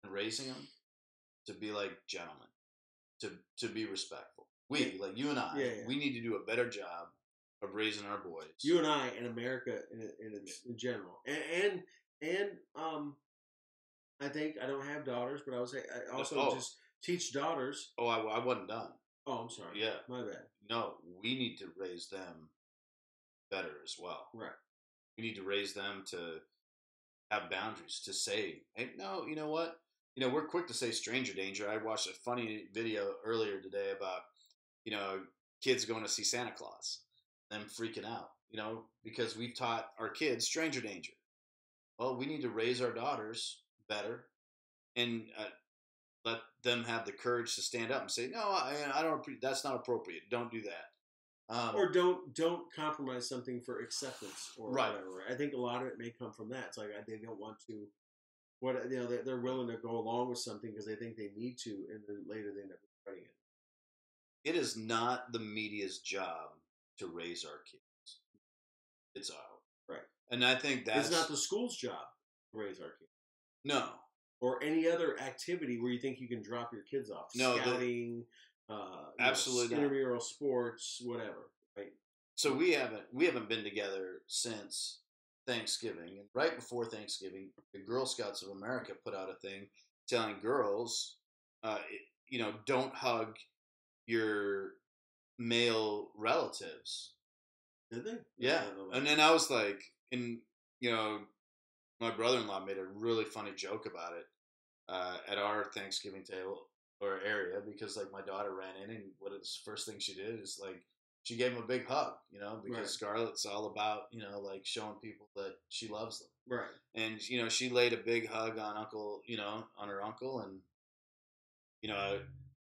B: and raising them to be like gentlemen, to be respectful. We, like you and I,
C: Yeah.
B: we need to do a better job of raising our boys.
C: You and I, in America, in general, and I think I don't have daughters, but I would say I also just teach daughters.
B: Oh, I wasn't done.
C: Oh, I'm sorry.
B: Yeah,
C: my bad.
B: No, we need to raise them better as well.
C: Right.
B: We need to raise them to have boundaries, to say, "Hey, no, you know what? You know, we're quick to say stranger danger." I watched a funny video earlier today about, kids going to see Santa Claus, them freaking out, because we've taught our kids stranger danger. Well, we need to raise our daughters better and let them have the courage to stand up and say, "No, I don't. That's not appropriate. Don't do that."
C: Or don't compromise something for acceptance or
B: right.
C: whatever. I think a lot of it may come from that. It's like they don't want to. They're willing to go along with something because they think they need to, and then later they end up regretting it.
B: It is not the media's job to raise our kids. It's ours.
C: Right.
B: And I think that's...
C: It's not the school's job to raise our kids.
B: No.
C: Or any other activity where you think you can drop your kids off.
B: No.
C: Scouting,
B: absolutely
C: intramural sports, whatever. Right.
B: So we haven't been together since Thanksgiving. And right before Thanksgiving, the Girl Scouts of America put out a thing telling girls, don't hug your male relatives.
C: Did they?
B: Yeah. And then I was like, my brother-in-law made a really funny joke about it at our Thanksgiving table or area, because like my daughter ran in, and what is the first thing she did is like she gave him a big hug, because right. Scarlett's all about, like showing people that she loves them.
C: Right.
B: And, she laid a big hug on on her uncle, and,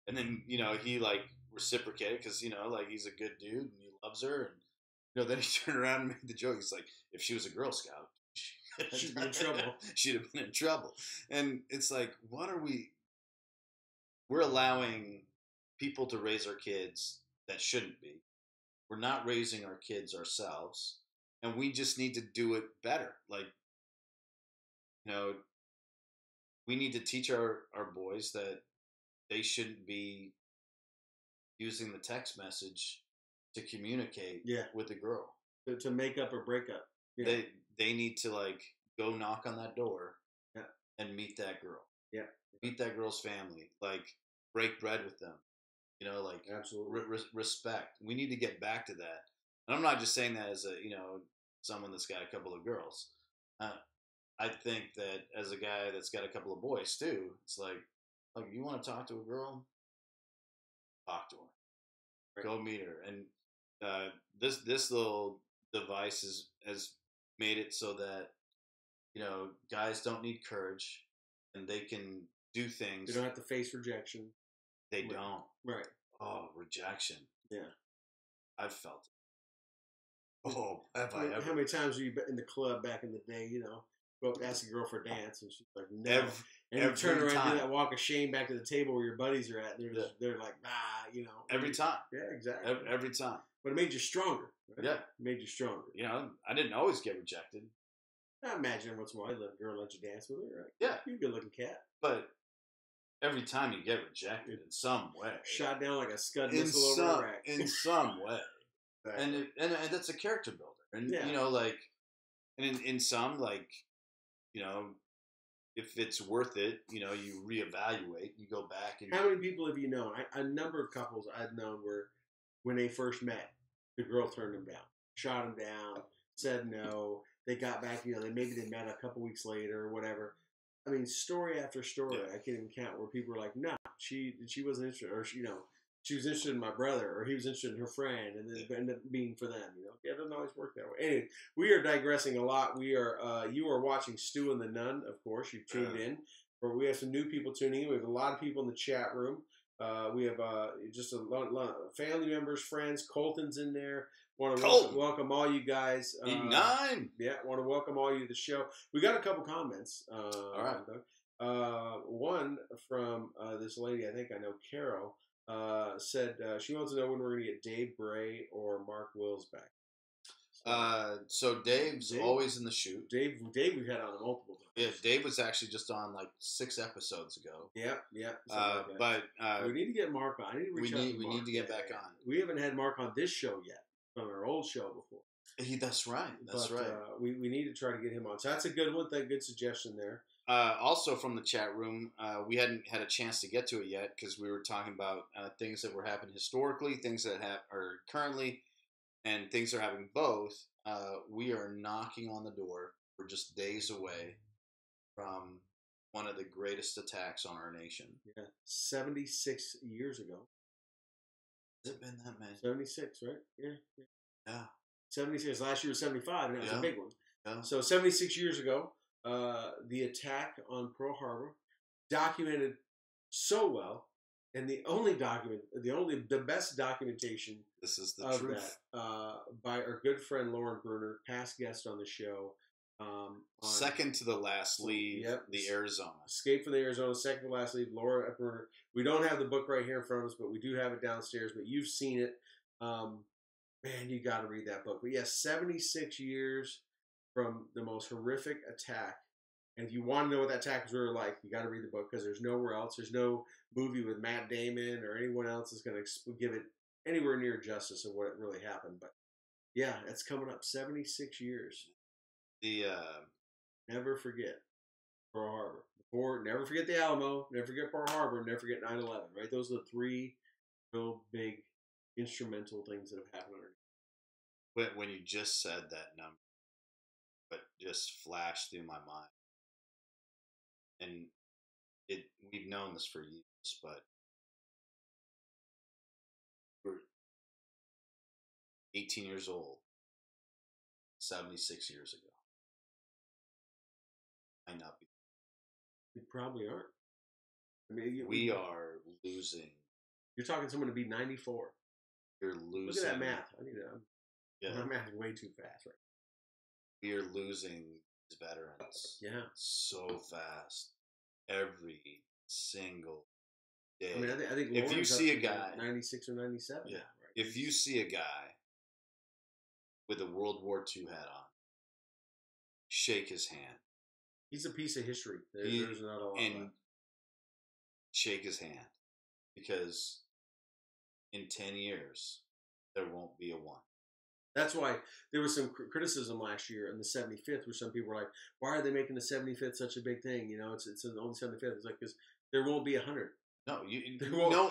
B: and then, he like reciprocated because, like he's a good dude and he loves her. And, then he turned around and made the joke. He's like, if she was a Girl Scout,
C: she'd be in trouble.
B: She'd have been in trouble. And it's like, we're allowing people to raise our kids that shouldn't be. We're not raising our kids ourselves, and we just need to do it better. Like, we need to teach our boys that they shouldn't be using the text message to communicate with a girl.
C: To make up or break up.
B: Yeah. They need to like go knock on that door and meet that girl.
C: Yeah.
B: Meet that girl's family. Like break bread with them. Like
C: absolutely
B: respect. We need to get back to that. And I'm not just saying that as a someone that's got a couple of girls. I think that as a guy that's got a couple of boys too, it's like you want to talk to a girl, talk to her. Right. Go meet her. And this little device has made it so that guys don't need courage, and they can do things.
C: They don't have to face rejection.
B: They don't.
C: Right.
B: Oh, rejection.
C: Yeah.
B: I've felt it. Oh, have I ever?
C: How many times were you in the club back in the day, go up and ask a girl for a dance, and she's like, no. And you turn around and do that walk of shame back to the table where your buddies are at, and they're like, nah,
B: Every time.
C: Yeah, exactly.
B: Every time.
C: But it made you stronger. Right?
B: Yeah.
C: It made you stronger.
B: I didn't always get rejected.
C: I imagine once in a while, a girl let you dance with her, right?
B: Yeah.
C: You're a good-looking cat.
B: But every time you get rejected in some way.
C: Shot down like a Scud missile over Iraq.
B: In some way. Exactly. And that's a character builder. And, and in some, if it's worth it, you reevaluate, you go back. And
C: how many people have you known? A number of couples I've known where when they first met, the girl turned them down. shot him down, said no. They got back, maybe they met a couple weeks later or whatever. I mean, story after story, I can't even count where people were like, "No, she wasn't interested," or she was interested in my brother, or he was interested in her friend, and then it ended up being for them. It doesn't always work that way. Anyway, we are digressing a lot. We are you are watching Stu and the Nunn, of course. You've tuned in, but we have some new people tuning in. We have a lot of people in the chat room. We have just a lot of family members, friends. Colton's in there. Want to welcome all you guys.
B: 89.
C: Yeah, want to welcome all you to the show. We got a couple comments. All
B: right.
C: One from this lady, I think I know, Carol, said she wants to know when we're going to get Dave Bray or Mark Wills back.
B: So Dave's always in the shoot.
C: Dave, we've had on multiple times.
B: Yeah, Dave was actually just on like 6 episodes ago.
C: Yep.
B: But
C: we need to get Mark on. I need to reach out to Mark.
B: We need to get back on.
C: We haven't had Mark on this show yet. On our old show before.
B: That's right. That's right.
C: We need to try to get him on. So that's a good one. Good suggestion there.
B: Also from the chat room, we hadn't had a chance to get to it yet because we were talking about things that were happening historically, things that are currently, and things that are happening both. We are knocking on the door. We're just days away from one of the greatest attacks on our nation.
C: Yeah, 76 years ago.
B: Has it been that many?
C: 76, right?
B: Yeah.
C: 76. Last year was 75, and that was a big one.
B: Yeah.
C: So 76 years ago, the attack on Pearl Harbor, documented so well, and the best documentation.
B: This is the
C: of
B: truth.
C: That by our good friend Lauren Bruner, past guest on the show.
B: Second to the last lead, the Arizona.
C: Escape from the Arizona, second to last lead, Laura Bruner. We don't have the book right here in front of us, but we do have it downstairs. But you've seen it. Man, you got to read that book. But yes, 76 years from the most horrific attack. And if you want to know what that attack was really like, you got to read the book because there's nowhere else. There's no movie with Matt Damon or anyone else that's going to give it anywhere near justice of what it really happened. But yeah, it's coming up 76 years. Never forget Pearl Harbor. Never forget the Alamo. Never forget Pearl Harbor. Never forget 9/11. Right? Those are the 3 real big instrumental things that have happened.
B: When you just said that number, but just flashed through my mind, and we've known this for years, but we're 18 years old, 76 years ago. Might not be.
C: We probably aren't. I mean,
B: we are losing.
C: You're talking someone to be 94.
B: You're losing.
C: Look at that math. I need to. My math is way too fast, right?
B: We are losing these veterans.
C: Yeah.
B: So fast. Every single day.
C: I mean, I think
B: if you see a guy
C: 96 or 97.
B: Yeah.
C: Right?
B: If you see a guy with a World War II hat on, shake his hand.
C: He's a piece of history. There's not a lot left.
B: Shake his hand, because in 10 years there won't be a one.
C: That's why there was some criticism last year in the 75th, where some people were like, "Why are they making the 75th such a big thing? It's only 75th." It's like, because there won't be 100.
B: No,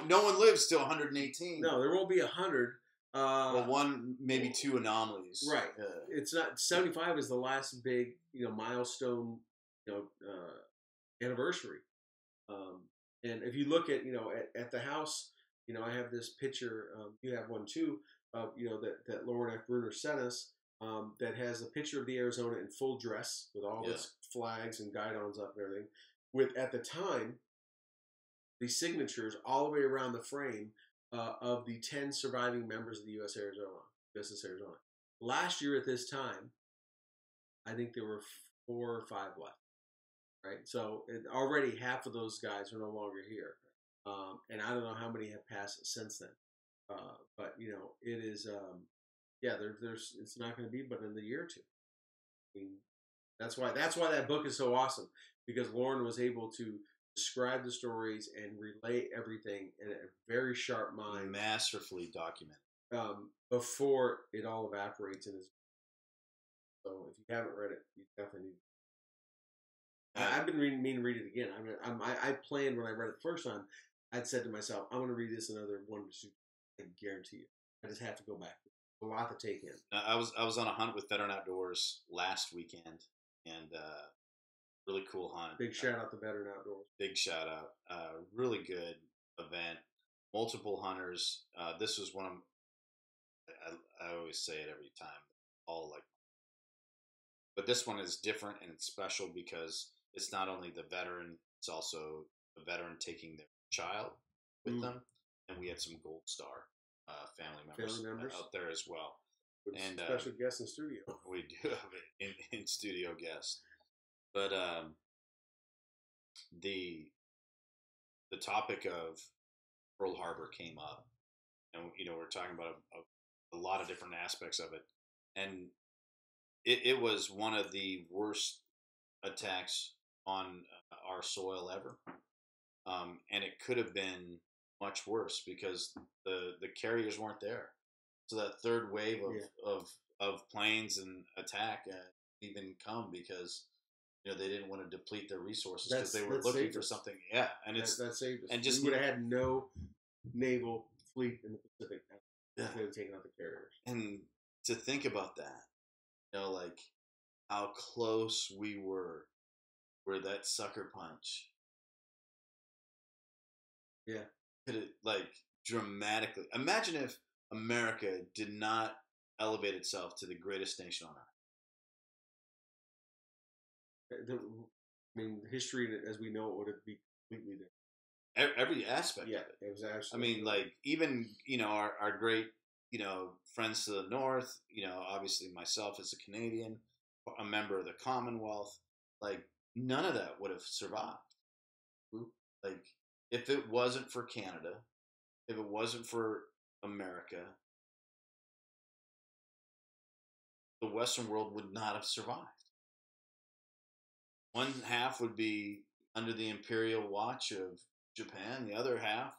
B: no one lives till 118.
C: No, there won't be 100.
B: Well, one, maybe 2 anomalies.
C: Right. It's not 75 is the last big milestone anniversary. And if you look at the house, I have this picture. You have one too. That Lauren F. Bruner sent us. That has a picture of the Arizona in full dress with all its flags and guidons up and everything. With, at the time, the signatures all the way around the frame of the 10 surviving members of the USS Arizona. Last year at this time, I think there were 4 or 5 left. Right, so already half of those guys are no longer here, and I don't know how many have passed since then. But it is, there's it's not going to be but in the year or 2. I mean, that's why that book is so awesome, because Lauren was able to describe the stories and relay everything in a very sharp mind,
B: masterfully documented,
C: before it all evaporates in his. So if you haven't read it, you definitely need. I've been meaning to read it again. I planned when I read it the first time. I'd said to myself, "I'm going to read this another 1 or 2. I guarantee you. I just have to go back a lot to take in.
B: I was on a hunt with Veteran Outdoors last weekend, and really cool hunt.
C: Big shout out to Veteran Outdoors.
B: Big shout out. Really good event. Multiple hunters. This was one of I always say it every time. All like, but this one is different and it's special because it's not only the veteran, it's also the veteran taking their child with them, and we had some Gold Star family members out there as well.
C: With
B: and
C: special guests in studio.
B: We do have it in studio guests, but the topic of Pearl Harbor came up, and we're talking about a lot of different aspects of it, and it was one of the worst attacks on our soil ever, and it could have been much worse because the carriers weren't there. So that third wave of planes and attack even come because they didn't want to deplete their resources because they were looking for something. Yeah, and that saved us. And just
C: we would have had no naval fleet in the Pacific if they had taken out the carriers.
B: And to think about that, like how close we were that sucker punch.
C: Yeah.
B: Could it dramatically imagine if America did not elevate itself to the greatest nation on
C: earth. History as we know it would be completely different.
B: Every aspect of it.
C: It was absolutely.
B: Even our great friends to the north. Obviously myself as a Canadian, a member of the Commonwealth. None of that would have survived. If it wasn't for Canada, if it wasn't for America, the Western world would not have survived. One half would be under the imperial watch of Japan. The other half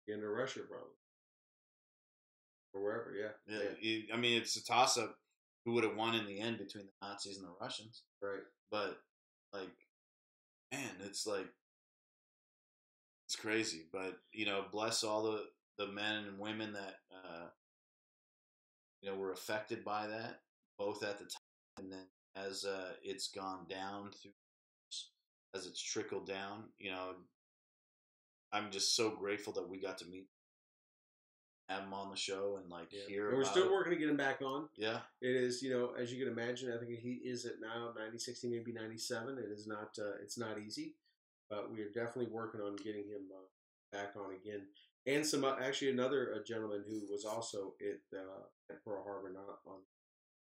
C: into Russia, probably, or wherever. Yeah.
B: It's a toss-up. Who would have won in the end between the Nazis and the Russians?
C: Right.
B: But man, it's crazy. But bless all the men and women that were affected by that, both at the time and then as it's gone down through, as it's trickled down. I'm just so grateful that we got to have him on the show and hear.
C: And we're still working to get him back on.
B: Yeah,
C: it is. As you can imagine, I think he is at now 96, maybe 97. It is not. It's not easy, but we are definitely working on getting him back on again. And some actually another gentleman who was also at Pearl Harbor, not on.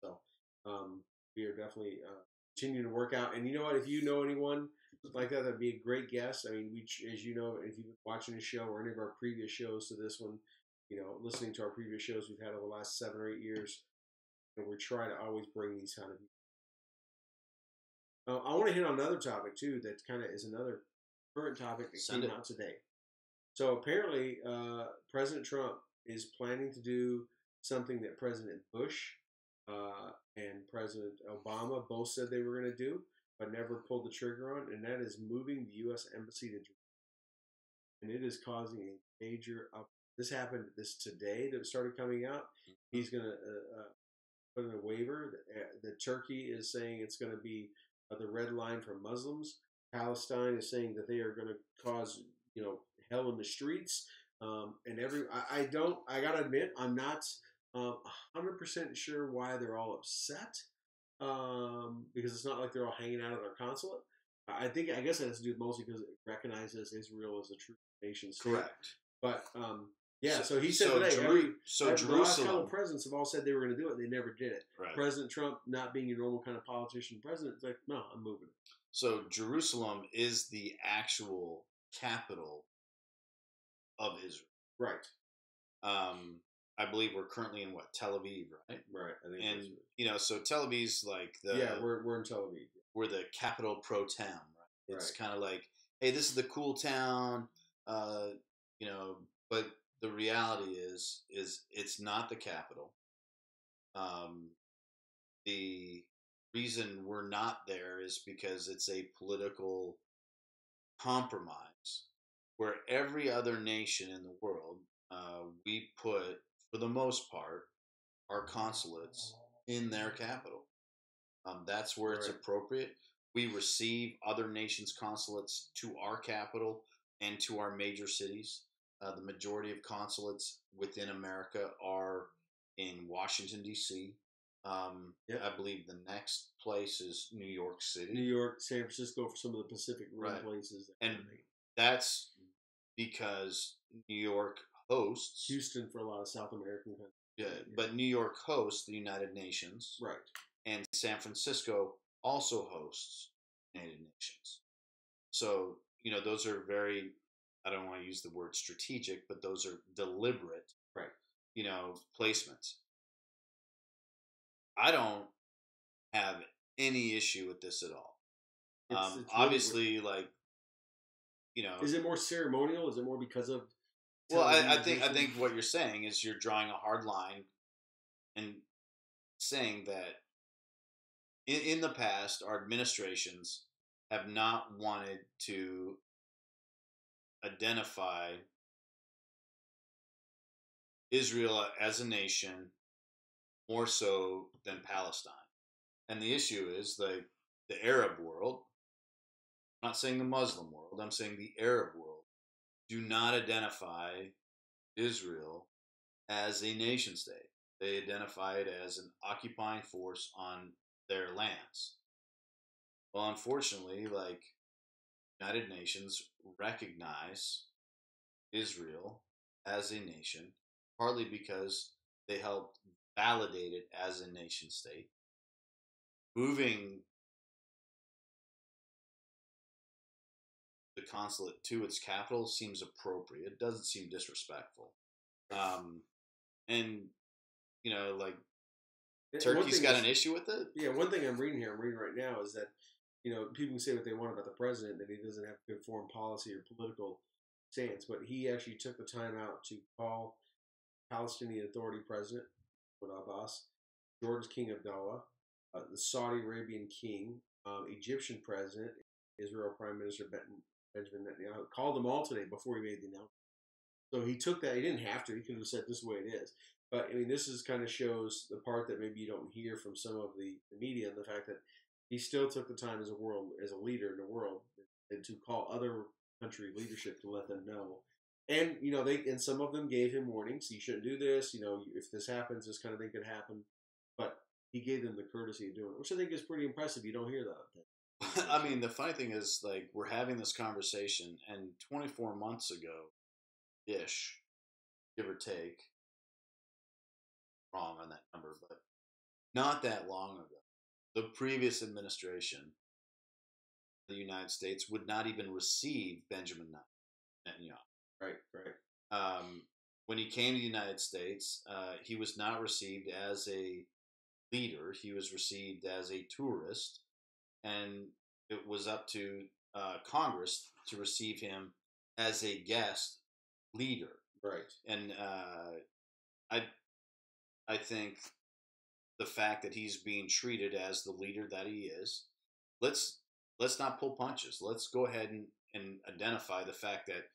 C: So we are definitely continuing to work out. And you know what? If you know anyone like that'd be a great guest. As you know, if you've been watching the show or any of our previous shows to this one, listening to our previous shows we've had over the last 7 or 8 years, and we try to always bring these kind of. I want to hit on another topic too. That kind of is another current topic that came out today. So apparently, President Trump is planning to do something that President Bush and President Obama both said they were going to do, but never pulled the trigger on, and that is moving the U.S. Embassy to Jerusalem. And it is causing a major This happened today that started coming out. He's going to put in a waiver. The Turkey is saying it's going to be the red line for Muslims. Palestine is saying that they are going to cause hell in the streets. And I gotta admit, I'm not 100% sure why they're all upset. Because it's not like they're all hanging out at our consulate. I guess it has to do mostly because it recognizes Israel as a true nation state. Correct. But so he said today. Jerusalem. The last couple of presidents have all said they were going to do it, and they never did it. Right. President Trump, not being your normal kind of politician president, is like, no, I'm moving it.
B: So Jerusalem is the actual capital of Israel.
C: Right.
B: I believe we're currently in Tel Aviv, right?
C: Right.
B: And so Tel Aviv's
C: we're in Tel Aviv.
B: We're the capital pro tem, right? It's kind of like, hey, this is the cool town, but the reality is it's not the capital. The reason we're not there is because it's a political compromise where every other nation in the world, we put, for the most part, our consulates in their capital. That's where it's
C: Right.
B: appropriate. We receive other nations' consulates to our capital and to our major cities. The majority of consulates within America are in Washington, D.C.
C: Yep.
B: I believe the next place is New York City.
C: New York, San Francisco for some of the Pacific Rim
B: Right.
C: places.
B: And that's because New York hosts
C: Houston for a lot of South American countries.
B: Yeah, but New York hosts the United Nations,
C: Right.
B: and San Francisco also hosts United Nations. So, those are very, I don't want to use the word strategic, but those are deliberate,
C: Right.
B: Placements. I don't have any issue with this at all.
C: It's really
B: obviously,
C: is it more ceremonial? Is it more because of?
B: Well, I think what you're saying is you're drawing a hard line and saying that in the past, our administrations have not wanted to identify Israel as a nation more so than Palestine. And the issue is the Arab world, I'm not saying the Muslim world, I'm saying the Arab world, do not identify Israel as a nation state. They identify it as an occupying force on their lands. Well, unfortunately, United Nations recognize Israel as a nation, partly because they helped validate it as a nation state. Moving the consulate to its capital seems appropriate. It doesn't seem disrespectful. And, Turkey's got an issue with it?
C: Yeah, one thing I'm reading right now is that, people can say what they want about the president, that he doesn't have good foreign policy or political stance, but he actually took the time out to call Palestinian Authority President Mahmoud Abbas, Jordan's King Abdullah, the Saudi Arabian King, Egyptian President, Israel Prime Minister Benjamin Netanyahu, called them all today before he made the announcement. So he took that. He didn't have to. He could have said this is the way it is. But, this is kind of shows the part that maybe you don't hear from some of the media, and the fact that he still took the time as a leader in the world, and to call other country leadership to let them know. And, and some of them gave him warnings. You shouldn't do this. If this happens, this kind of thing could happen. But he gave them the courtesy of doing it, which I think is pretty impressive. You don't hear that.
B: I mean, the funny thing is, we're having this conversation, and 24 months ago-ish, give or take, wrong on that number, but not that long ago, the previous administration of the United States would not even receive Benjamin Netanyahu.
C: Right.
B: When he came to the United States, he was not received as a leader. He was received as a tourist, and it was up to Congress to receive him as a guest leader.
C: Right.
B: And I think the fact that he's being treated as the leader that he is, let's not pull punches. Let's go ahead and identify the fact that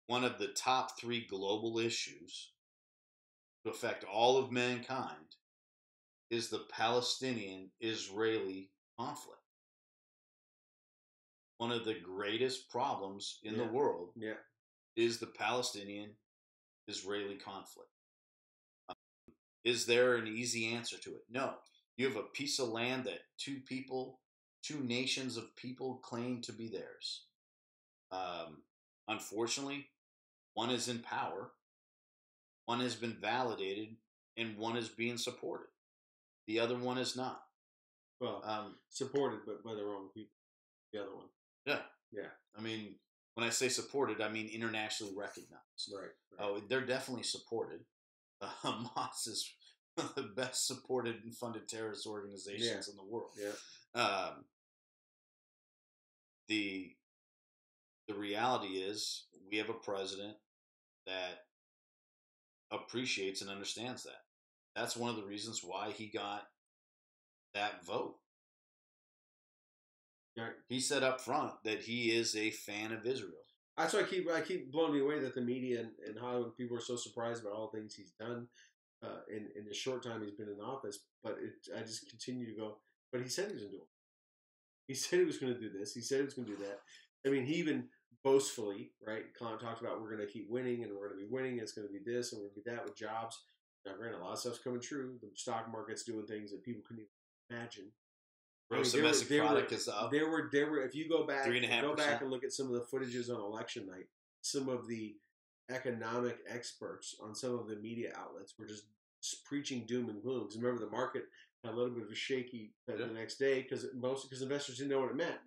B: one of the top 3 global issues to affect all of mankind is the Palestinian-Israeli conflict. One of the greatest problems in the world is the Palestinian-Israeli conflict. Is there an easy answer to it? No. You have a piece of land that two nations of people claim to be theirs. Unfortunately, one is in power, one has been validated, and one is being supported. The other one is not.
C: Well, supported, but by the wrong people. The other one.
B: Yeah.
C: Yeah.
B: I mean, when I say supported, I mean internationally recognized.
C: Right.
B: Oh, they're definitely supported. Hamas is one of the best supported and funded terrorist organizations in the world.
C: Yeah.
B: The reality is we have a president that appreciates and understands that. That's one of the reasons why he got that vote.
C: Right.
B: He said up front that he is a fan of Israel.
C: That's why I keep blowing me away that the media and Hollywood people are so surprised about all the things he's done in the short time he's been in office. But I just continue to go. But he said he was going to do it. He said he was going to do this. He said he was going to do that. I mean, he even boastfully, right, talked about we're going to keep winning and we're going to be winning. It's going to be this and we're going to be that with jobs. Now, granted, a lot of stuff's coming true. The stock market's doing things that people couldn't even imagine.
B: Gross domestic product is up.
C: There were. If you go back,
B: 3.5%.
C: And look at some of the footages on election night, some of the economic experts on some of the media outlets were just preaching doom and gloom. Because remember, the market had a little bit of a shaky the next day because investors didn't know what it meant,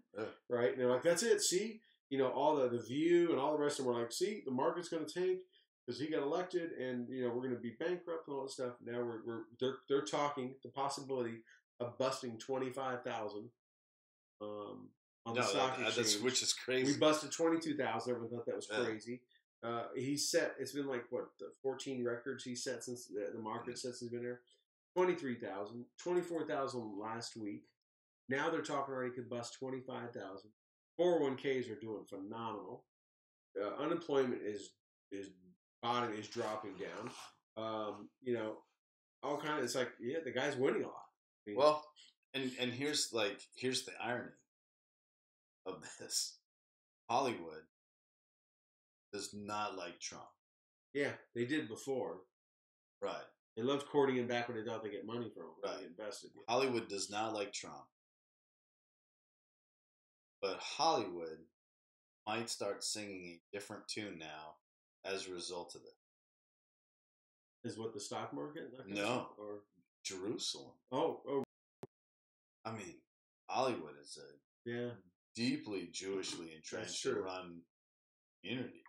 C: right? And they're like, "That's it. See, all the View and all the rest of them were like, see, the market's going to tank because he got elected, and we're going to be bankrupt and all this stuff." Now they're talking the possibility of busting 25,000 on the stock exchange,
B: which is crazy.
C: We busted 22,000. Everyone thought that was crazy. It's been like 14 records he set since the market since he's been there. 23,000, 24,000 last week. Now they're talking already could bust 25,000. 401ks are doing phenomenal. Unemployment is dropping down. All kind of, it's like, the guy's winning a lot. I mean,
B: well, and here's the irony of this. Hollywood does not like Trump.
C: Yeah, they did before.
B: Right.
C: They loved courting him back when they thought they get money from him. Right. They invested.
B: Hollywood does not like Trump. But Hollywood might start singing a different tune now as a result of it.
C: Is what the stock market?
B: No. Or Jerusalem.
C: Oh.
B: I mean, Hollywood is a deeply Jewishly entrenched and run community.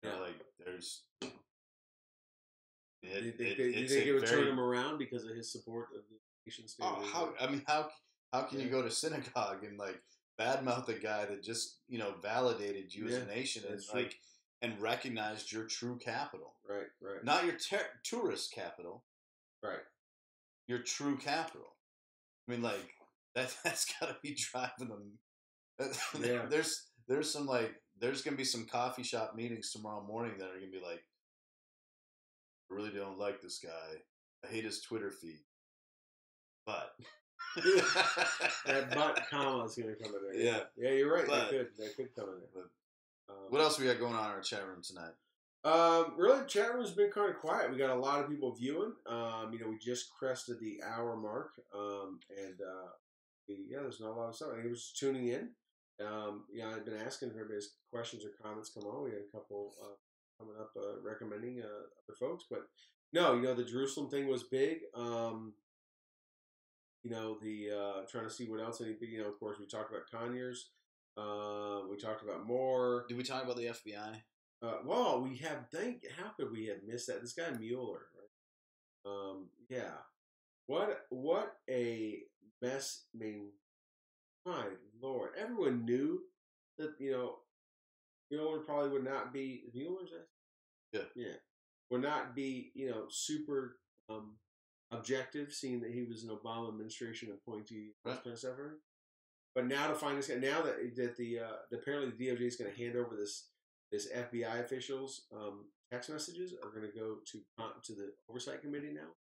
B: There's.
C: Do you think it would turn him around because of his support of the nation state?
B: How can you go to synagogue and badmouth a guy that just validated you as a nation and recognized your true capital?
C: Right.
B: Not your tourist capital.
C: Right.
B: Your true capital. I mean, that's got to be driving them.
C: Yeah.
B: There's some there's gonna be some coffee shop meetings tomorrow morning that are gonna be like, I really don't like this guy. I hate his Twitter feed. But
C: that but comma is going to come in there. Yeah, you're right. That could come in there.
B: But, what else we got going on in our chat room tonight?
C: Really, the chat room's been kind of quiet. We got a lot of people viewing. We just crested the hour mark, there's not a lot of stuff. He was tuning in. I've been asking if everybody's questions or comments come on. We had a couple coming up recommending other folks, but no, the Jerusalem thing was big. Trying to see what else. Of course, we talked about Conyers. We talked about Moore.
B: Did we talk about the FBI?
C: Well, we have. How could we have missed that? This guy Mueller, right? Yeah. What a mess. I mean, my Lord. Everyone knew that, Mueller probably would not be. Mueller's that? Yeah. Would not be, super objective, seeing that he was an Obama administration appointee, that kind of stuff. Right? But now to find this guy, now that apparently the DOJ is going to hand over this FBI officials text messages are going to go to the oversight committee now.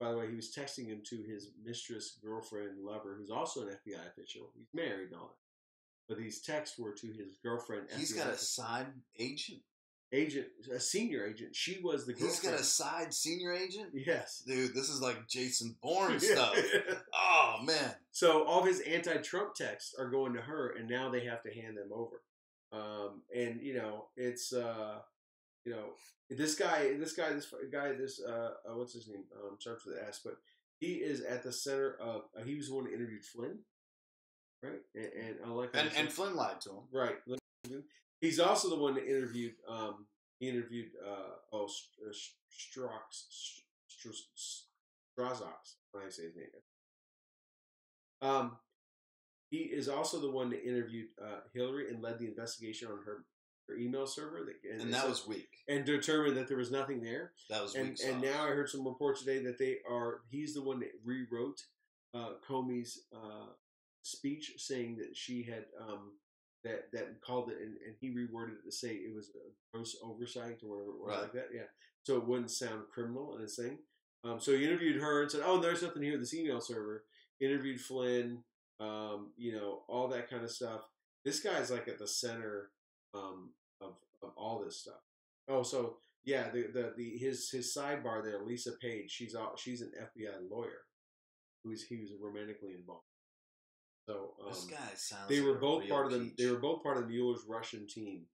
C: By the way, he was texting him to his mistress, girlfriend, lover, who's also an FBI official. He's married and all that. But these texts were to his girlfriend.
B: He's
C: FBI
B: got a
C: official.
B: side agent.
C: A senior agent. She was the girlfriend.
B: He's got a side senior agent?
C: Yes.
B: Dude, this is like Jason Bourne stuff. Oh, man.
C: So all of his anti-Trump texts are going to her, and now they have to hand them over. It's this guy, what's his name? Starts with an S, but he is at the center of. He was the one who interviewed Flynn, right? And
B: Flynn lied to him,
C: right? He's also the one that interviewed. Strazox. When I say his name. He is also the one that interviewed Hillary and led the investigation on her email server.
B: And that was weak.
C: And determined that there was nothing there.
B: That was weak.
C: And now I heard some reports today that he's the one that rewrote Comey's speech, saying that she had that called it, and he reworded it to say it was a gross oversight or whatever it was
B: Right.
C: like that. Yeah, so it wouldn't sound criminal in his thing. So he interviewed her and said, "Oh, there's nothing here. This email server." Interviewed Flynn, all that kind of stuff. This guy's like at the center of all this stuff. Oh, so yeah, his sidebar there, Lisa Page. She's an FBI lawyer he was romantically involved. So
B: this guy sounds.
C: They
B: like
C: were
B: a
C: both
B: real
C: part of the.
B: peach.
C: They were both part of Mueller's Russian team.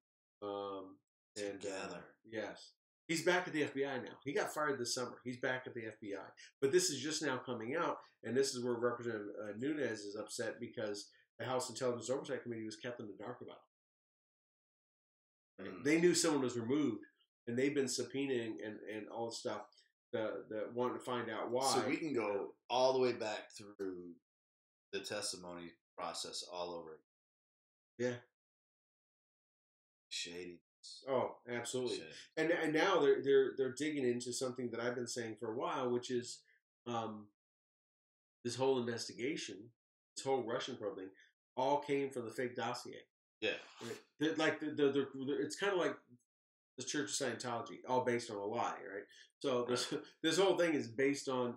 B: Together.
C: Yes, he's back at the FBI now. He got fired this summer. He's back at the FBI, but this is just now coming out, and this is where Representative Nunez is upset because the House Intelligence Oversight Committee was kept in the dark about it. Right? They knew someone was removed, and they've been subpoenaing and all this stuff. The wanting to find out why.
B: So we can go all the way back through the testimony process all over.
C: Yeah.
B: Shady.
C: Oh, absolutely. Shady. And now they're digging into something that I've been saying for a while, which is this whole investigation, this whole Russian probe thing, all came from the fake dossier.
B: Yeah.
C: Right? Like it's kind of like the Church of Scientology, all based on a lie, right? So this whole thing is based on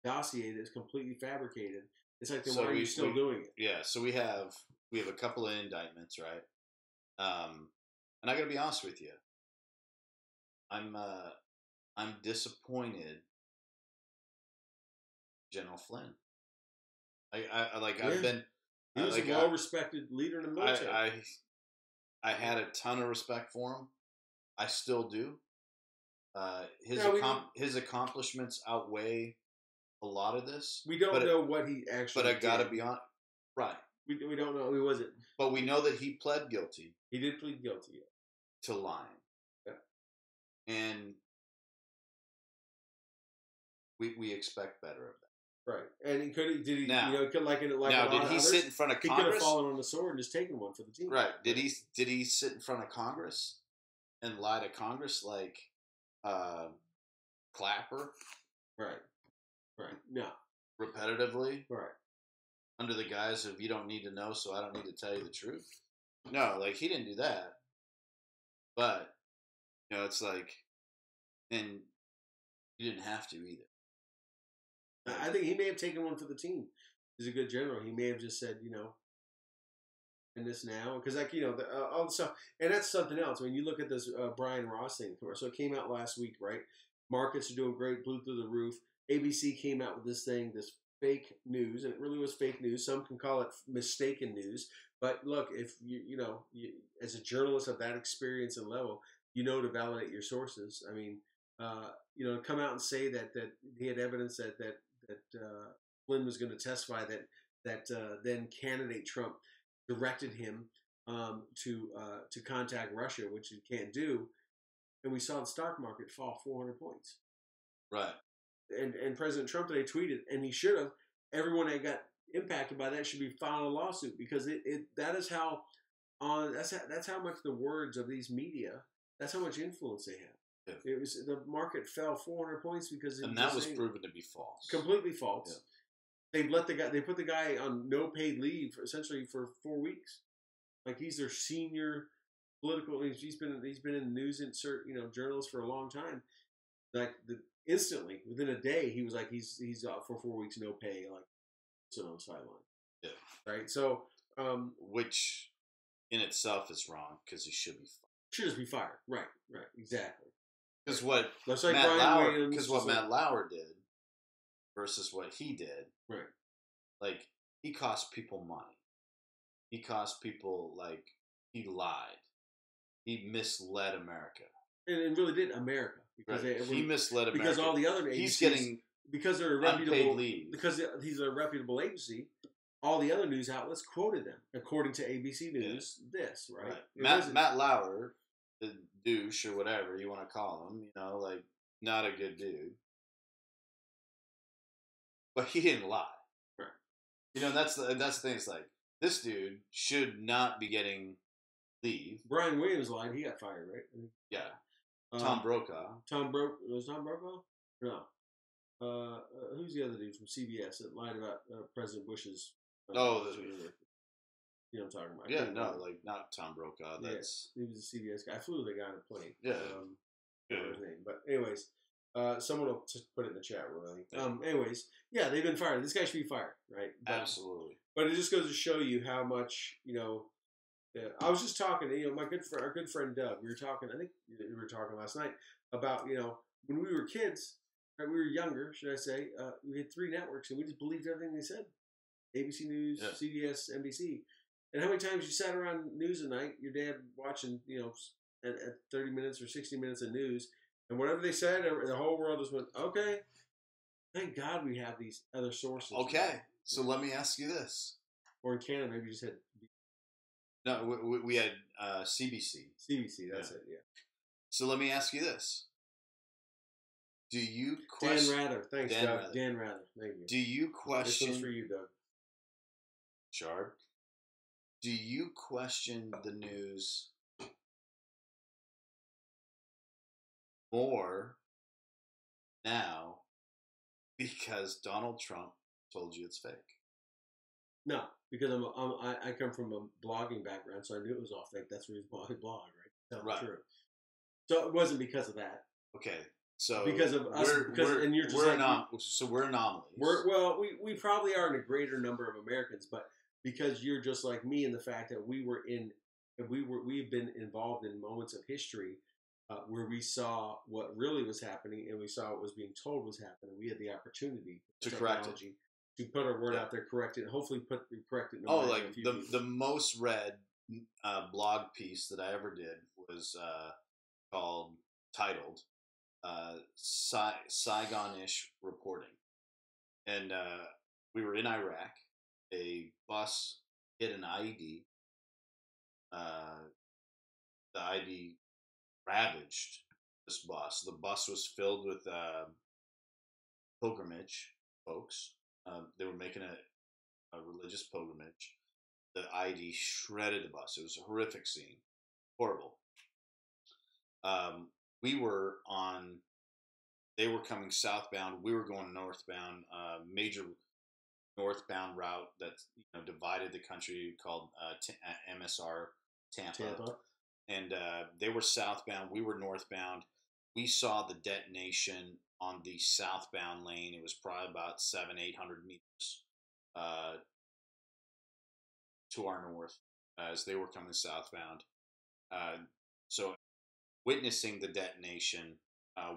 C: dossier that's completely fabricated. It's like, then why are you still doing it?
B: Yeah. So we have a couple of indictments, right? And I got to be honest with you, I'm disappointed, General Flynn. I've been.
C: He was a well-respected leader in the military.
B: I had a ton of respect for him. I still do. His accomplishments outweigh a lot of this.
C: We don't know what he actually did.
B: But I got to be honest. Right.
C: We don't know. He wasn't.
B: But we know that he pled guilty.
C: He did plead guilty.
B: To lying. Yeah. And we expect better of that. Right.
C: And did he
B: now,
C: did
B: he sit in front of Congress?
C: He could have fallen on the sword and just taken one for the team.
B: Right. Did he sit in front of Congress and lie to Congress like Clapper?
C: Right. No.
B: Repetitively?
C: Right.
B: Under the guise of, you don't need to know, so I don't need to tell you the truth. No, he didn't do that. But, it's like, and you didn't have to either.
C: I think he may have taken one for the team. He's a good general. He may have just said, and this now. Because, all the stuff. And that's something else. When you look at this Brian Ross thing. So it came out last week, right? Markets are doing great, blew through the roof. ABC came out with this thing, this fake news, and it really was fake news. Some can call it mistaken news. But look, if you as a journalist of that experience and level, to validate your sources. I mean, come out and say that he had evidence that Flynn was going to testify that then candidate Trump directed him to contact Russia, which he can't do, and we saw the stock market fall 400 points.
B: Right.
C: And President Trump today tweeted, and he should have. Everyone that got impacted by that should be filing a lawsuit because that's how much the words of these media. That's how much influence they have. Yeah. It was the market fell 400 points because
B: that was proven to be false.
C: Completely false. Yeah. They put the guy on no paid leave essentially for 4 weeks. Like he's their senior political. He's been in the news journalist for a long time. Like instantly within a day he was like he's out for 4 weeks no pay, like on the sideline.
B: Yeah.
C: Right. So
B: which in itself is wrong because he should be fired.
C: Should just be fired. Right. Exactly.
B: Because what Matt Lauer did versus what he did.
C: Right.
B: Like he cost people money. He cost people he lied. He misled America.
C: And really did America. Because
B: he misled America.
C: Because all the other agencies,
B: he's getting
C: because they're a reputable leave. Because he's a reputable agency, all the other news outlets quoted them according to ABC News. Yeah. This right.
B: Matt Lauer, the douche or whatever you want to call him, not a good dude, but he didn't lie. Right. That's the thing. It's like this dude should not be getting leave.
C: Brian Williams lied. He got fired, right?
B: Yeah. Tom Brokaw.
C: Was Tom Brokaw? No. Who's the other dude from CBS that lied about President Bush's? You know what I'm talking about?
B: Yeah, no, like not Tom Brokaw. That's
C: he was a CBS guy. I flew the guy on a plane.
B: Yeah.
C: His name. But anyways, someone will put it in the chat room.
B: Yeah.
C: Anyways, yeah, they've been fired. This guy should be fired, right?
B: Absolutely.
C: But it just goes to show you how much, I was just talking to, our good friend Doug. We were talking, I think we were talking last night about, when we were kids, right, we were younger, should I say, we had 3 networks and we just believed everything they said. ABC News, CBS, NBC. And how many times you sat around news at night, your dad watching, at 30 minutes or 60 minutes of news, and whatever they said, the whole world just went, okay, thank God we have these other sources.
B: Okay, so let me ask you this.
C: Or in Canada, maybe you just had...
B: No, we had CBC.
C: CBC, that's it, yeah.
B: So let me ask you this. Do you question...
C: Dan Rather. Thanks, Doug. Dan Rather. Thank you.
B: Do you question...
C: This one's for you, Doug.
B: Chard. Do you question the news more now because Donald Trump told you it's fake?
C: No, because I come from a blogging background, so I knew it was all fake. That's the reason why I blog, right? Tell the truth. So it wasn't because of that.
B: Okay, so
C: because of us, and you're just
B: so we're anomalies.
C: We probably are in a greater number of Americans, but because you're just like me in the fact that we've been involved in moments of history where we saw what really was happening and we saw what was being told was happening. We had the opportunity
B: to correct it.
C: To put our word out there, correct it, and hopefully correct it.
B: The most read blog piece that I ever did was titled Saigon-ish reporting, and we were in Iraq. A bus hit an IED. The IED ravaged this bus. The bus was filled with pilgrimage folks. They were making a religious pilgrimage. The IED shredded the bus. It was a horrific scene. Horrible. They were coming southbound. We were going northbound. Major northbound route that divided the country called MSR Tampa. And they were southbound. We were northbound. We saw the detonation on the southbound lane. It was probably about 700-800 meters to our north as they were coming southbound. So witnessing the detonation,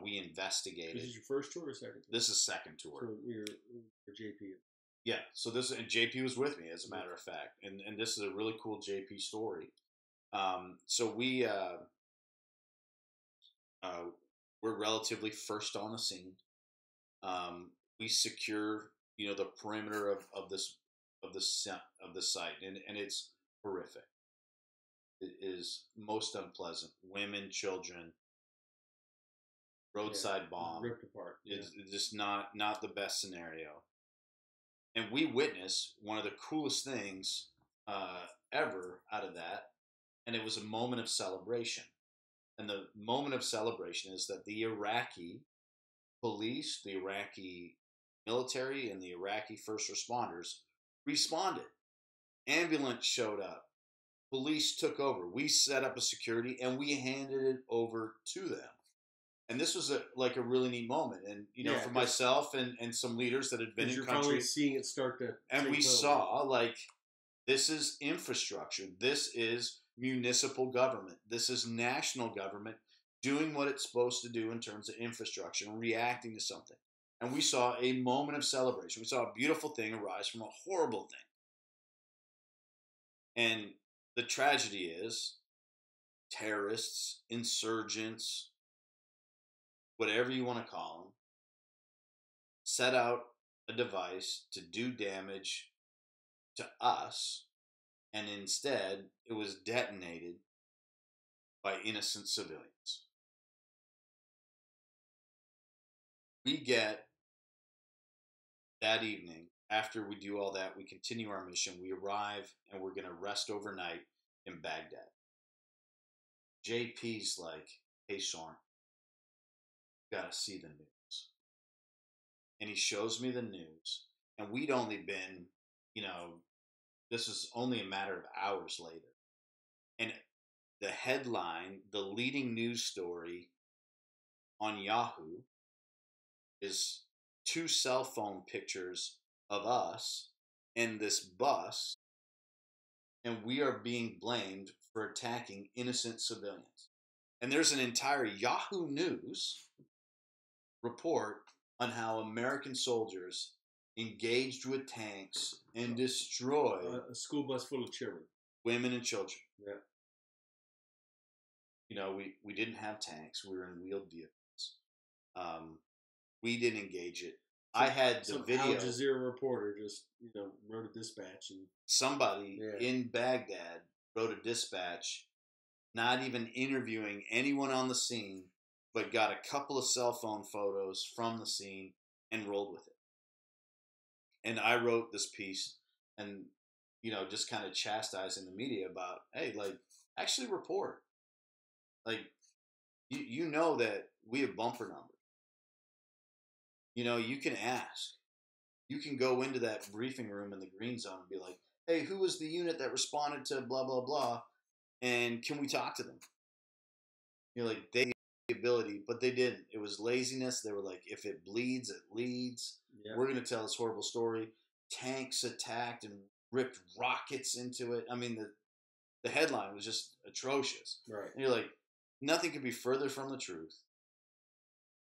B: we investigated.
C: This is your first tour or second tour?
B: This is second tour.
C: So you're JP.
B: Yeah, so and JP was with me, as a matter of fact, and this is a really cool JP story. So we're relatively first on the scene. We secure, the perimeter of the site, and it's horrific. It is most unpleasant. Women, children, roadside bomb,
C: ripped apart.
B: It's just not the best scenario. And we witnessed one of the coolest things ever out of that, and it was a moment of celebration. And the moment of celebration is that the Iraqi police, the Iraqi military, and the Iraqi first responders responded. Ambulance showed up. Police took over. We set up a security, and we handed it over to them. And this was a really neat moment. And, for myself and some leaders that had been in
C: you're
B: country.
C: Finally seeing it start to.
B: And we saw, this is infrastructure. This is municipal government. This is national government doing what it's supposed to do in terms of infrastructure and reacting to something. And we saw a moment of celebration. We saw a beautiful thing arise from a horrible thing. And the tragedy is terrorists, insurgents, whatever you want to call them, set out a device to do damage to us, and instead it was detonated by innocent civilians. We get that evening, after we do all that, we continue our mission, we arrive, and we're going to rest overnight in Baghdad. JP's like, hey, Sean, you got to see the news. And he shows me the news, and we'd only been, this is only a matter of hours later. And the headline, the leading news story on Yahoo is 2 cell phone pictures of us and this bus, and we are being blamed for attacking innocent civilians. And there's an entire Yahoo News report on how American soldiers engaged with tanks and destroyed
C: a school bus full of children,
B: women and children.
C: Yeah.
B: You know, we didn't have tanks. We were in wheeled vehicles. We didn't engage it. I had the video.
C: Al Jazeera reporter just, wrote a dispatch, and
B: somebody in Baghdad wrote a dispatch, not even interviewing anyone on the scene, but got a couple of cell phone photos from the scene and rolled with it. And I wrote this piece and, just kind of chastising the media about, hey, like, actually report. Like, you know that we have bumper numbers. You can ask. You can go into that briefing room in the green zone and be like, hey, who was the unit that responded to blah, blah, blah? And can we talk to them? Like, they had the ability, but they didn't. It was laziness. They were like, if it bleeds, it leads. Yeah. We're going to tell this horrible story. Tanks attacked and ripped rockets into it. I mean, the headline was just atrocious.
C: Right.
B: And you're like, nothing could be further from the truth.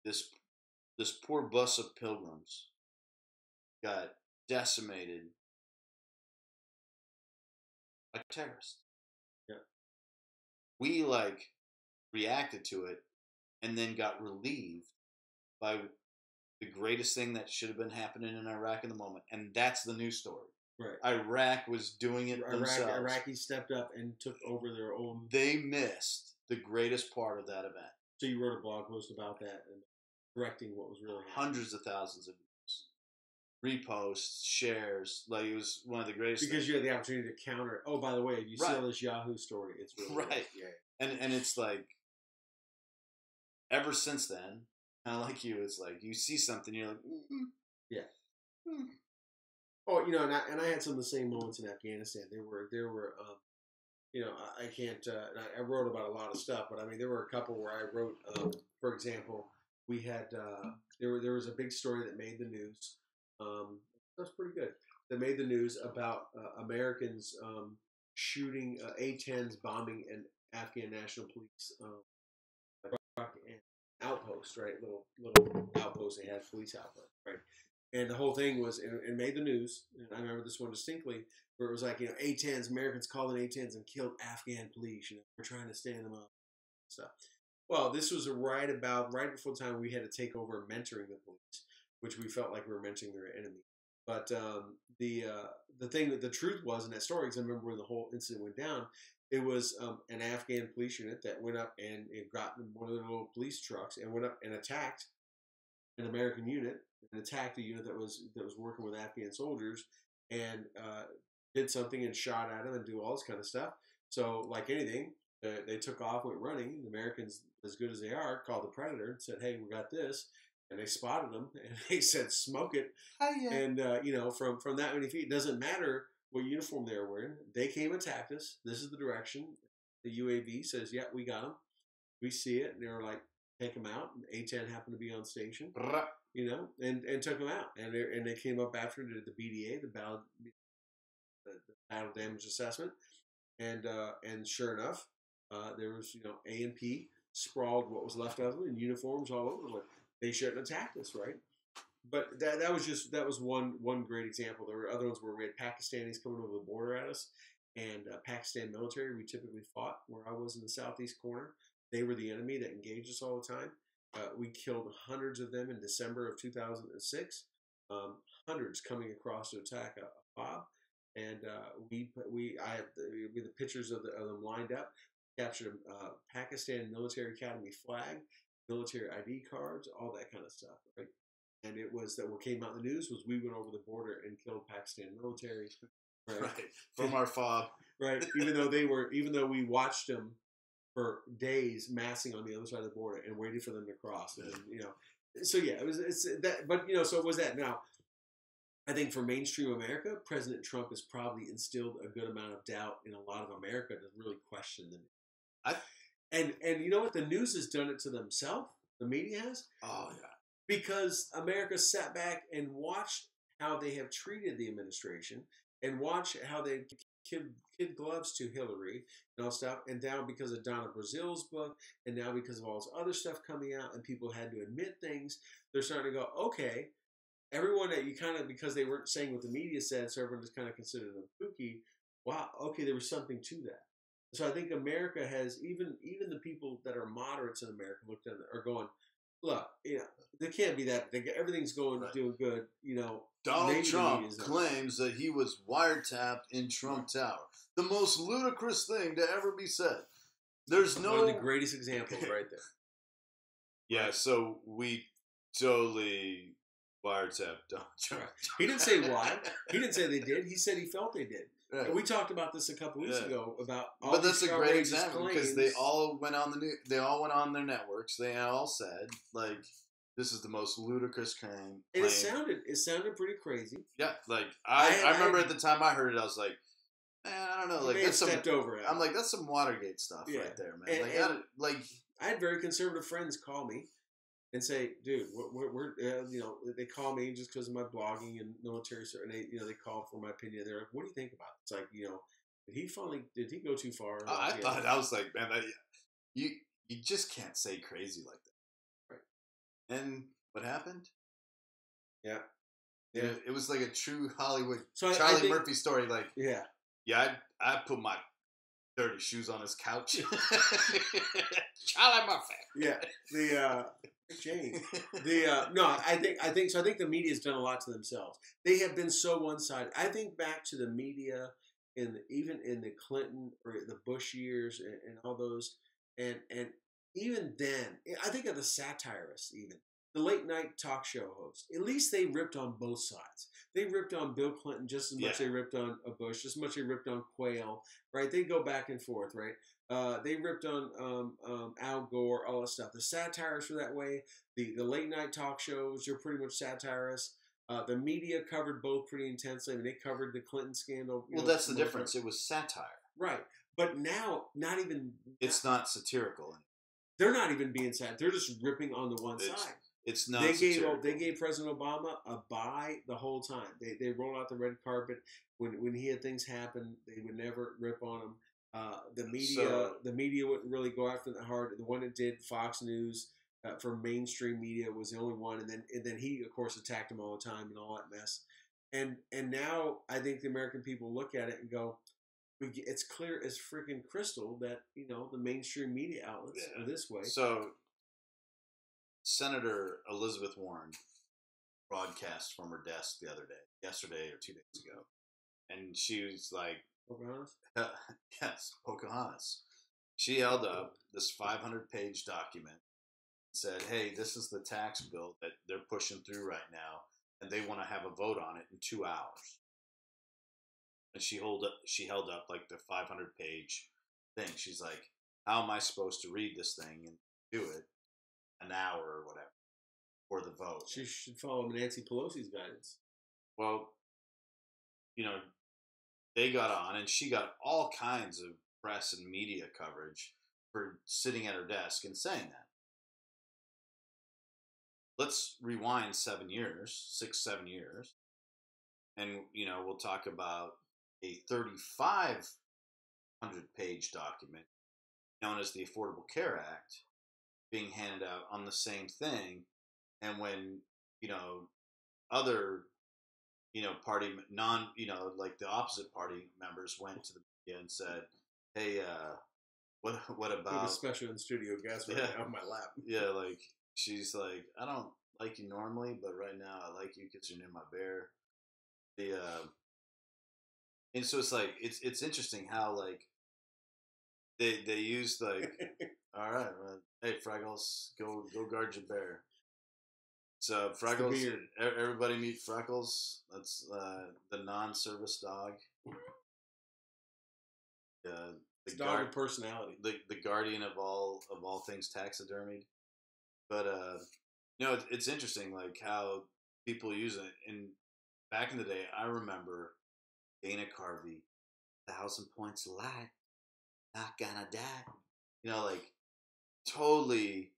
B: This poor bus of pilgrims got decimated by terrorists.
C: Yeah.
B: We reacted to it and then got relieved by the greatest thing that should have been happening in Iraq in the moment, and that's the news story.
C: Right.
B: Iraq was doing it themselves.
C: Iraqis stepped up and took over their own.
B: They missed the greatest part of that event.
C: So you wrote a blog post about that and correcting what was really happening.
B: Hundreds of thousands of views, reposts, shares. Like, it was one of the greatest.
C: Because
B: things.
C: you had the opportunity to counter. Oh, by the way, if you see all this Yahoo story, it's really
B: right.
C: Good. Yeah.
B: And it's like, ever since then, kind of like you, it's like you see something, you're like,
C: yeah. Oh, and I had some of the same moments in Afghanistan. There were, I can't. I wrote about a lot of stuff, but I mean, there were a couple where I wrote. For example, we had there was a big story that made the news. That's pretty good. That made the news about Americans shooting A-10s, bombing an Afghan National Police outpost, right? Little outpost they had, police outpost, right? And the whole thing was, it made the news. And I remember this one distinctly, where it was like, A-10s, Americans called in A-10s and killed Afghan police. We're trying to stand them up, stuff. Well, this was right before the time we had to take over mentoring the police, which we felt like we were mentoring their enemy. But the truth was in that story, because I remember when the whole incident went down, it was an Afghan police unit that went up and it got in one of their little police trucks and went up and attacked an American unit and attacked a unit that was working with Afghan soldiers and did something and shot at them and do all this kind of stuff. So, like anything, they took off, went running. The Americans, as good as they are, called the Predator and said, "Hey, we got this." And they spotted them and they said, "Smoke it."
B: Yeah.
C: And from that many feet, it doesn't matter what uniform they were wearing. They came and attacked us. This is the direction. The UAV says, "Yeah, we got them. We see it." And they were like, "Take them out." And A-10 happened to be on station, and took them out. And they came up after and did the BDA, the battle damage assessment, and sure enough, there was A&P sprawled what was left of them in uniforms all over the place. They shouldn't attack us, right? But that was one great example. There were other ones where we had Pakistanis coming over the border at us, and Pakistan military we typically fought where I was in the southeast corner. They were the enemy that engaged us all the time. We killed hundreds of them in December of 2006. Hundreds coming across to attack a FOB, and I have the pictures of them lined up. Captured a Pakistan Military Academy flag, military ID cards, all that kind of stuff, right? And it was that what came out in the news was we went over the border and killed Pakistan military, right?
B: From our FOB,
C: right? Even though we watched them for days massing on the other side of the border and waited for them to cross, and so yeah, it's that. But so it was that. Now, I think for mainstream America, President Trump has probably instilled a good amount of doubt in a lot of America to really question the
B: I
C: and you know what? The news has done it to themselves. The media has.
B: oh yeah.
C: Because America sat back and watched how they have treated the administration and watched how they kid gloves to Hillary and all stuff. And now because of Donna Brazil's book and now because of all this other stuff coming out and people had to admit things, they're starting to go, okay, everyone that you kind of, because they weren't saying what the media said, so everyone just kind of considered them kooky. Wow, okay, there was something to that. So I think America has, even the people that are moderates in America looked at it, are going, look, yeah, there can't be that. Everything's doing good. You know,
B: Donald Trump claims that he was wiretapped in Trump Tower. The most ludicrous thing to ever be said. There's no...
C: One of the greatest examples right there.
B: Yeah, so we totally wiretapped Donald Trump.
C: Right. He didn't say why. He didn't say they did. He said he felt they did.
B: Right.
C: And we talked about this a couple weeks ago about all
B: but that's
C: these
B: a great
C: outrageous
B: example
C: claims.
B: because they all went on the news. They all went on their networks. They all said like, "This is the most ludicrous claim."
C: And it sounded pretty crazy.
B: Yeah, like I remember at the time I heard it, I was like, "Man, I don't know." Like that's
C: stepped over it.
B: I'm like, "That's some Watergate stuff right there, man."
C: I had very conservative friends call me and say, "Dude, we're you know," they call me just because of my blogging and military service, and they call for my opinion. They're like, "What do you think about it?" It's like, you know, did he go too far?
B: I was like, man, you just can't say crazy like that, right? And what happened?
C: Yeah.
B: It was like a true Hollywood
C: Charlie
B: I think, Murphy story. Like,
C: yeah,
B: I put my dirty shoes on his couch. Charlie Murphy.
C: Yeah, Jane. No, I think so. I think the media's done a lot to themselves. They have been so one-sided. I think back to the media even in the Clinton or the Bush years and all those, and even then, I think of the satirists, even the late night talk show hosts. At least they ripped on both sides. They ripped on Bill Clinton just as much as they ripped on Bush, just as much as they ripped on Quayle, right? They go back and forth, right? They ripped on Al Gore, all that stuff. The satirists were that way. The late night talk shows are pretty much satirists. The media covered both pretty intensely. I mean, they covered the Clinton scandal.
B: Well, that's the difference. It was satire.
C: Right. But now, not even...
B: It's not satirical.
C: They're not even being satire. They're just ripping on the one side.
B: It's not satirical.
C: They gave President Obama a bye the whole time. They rolled out the red carpet. When he had things happen, they would never rip on him. The media wouldn't really go after them hard. The one that did, Fox News, for mainstream media, was the only one. And then he, of course, attacked him all the time and all that mess. And now I think the American people look at it and go, it's clear as freaking crystal that, you know, the mainstream media outlets are this way.
B: So Senator Elizabeth Warren broadcast from her desk yesterday or 2 days ago. And she was like,
C: Pocahontas?
B: Yes, Pocahontas. She held up this 500-page document and said, hey, this is the tax bill that they're pushing through right now, and they want to have a vote on it in 2 hours. And she held up like the 500-page thing. She's like, how am I supposed to read this thing and do it an hour or whatever for the vote?
C: She should follow Nancy Pelosi's guidance.
B: Well, you know, they got on, and she got all kinds of press and media coverage for sitting at her desk and saying that. Let's rewind 6, 7 years, and, you know, we'll talk about a 3,500-page document known as the Affordable Care Act being handed out on the same thing, and when, you know, other, you know, party like the opposite party members went to the media and said, hey, what about
C: a special in studio guest right now on my lap.
B: Yeah, like she's like, I don't like you normally, but right now I like you because you're near my bear. And so it's like it's interesting how like they use like all right, well, hey Freckles, go guard your bear. So Freckles, everybody meet Freckles. That's the non-service dog. The
C: dog with personality.
B: The guardian of all things taxidermied. But you know, it's interesting like how people use it, and back in the day, I remember Dana Carvey, 1,000 points of light, not gonna die. You know, like totally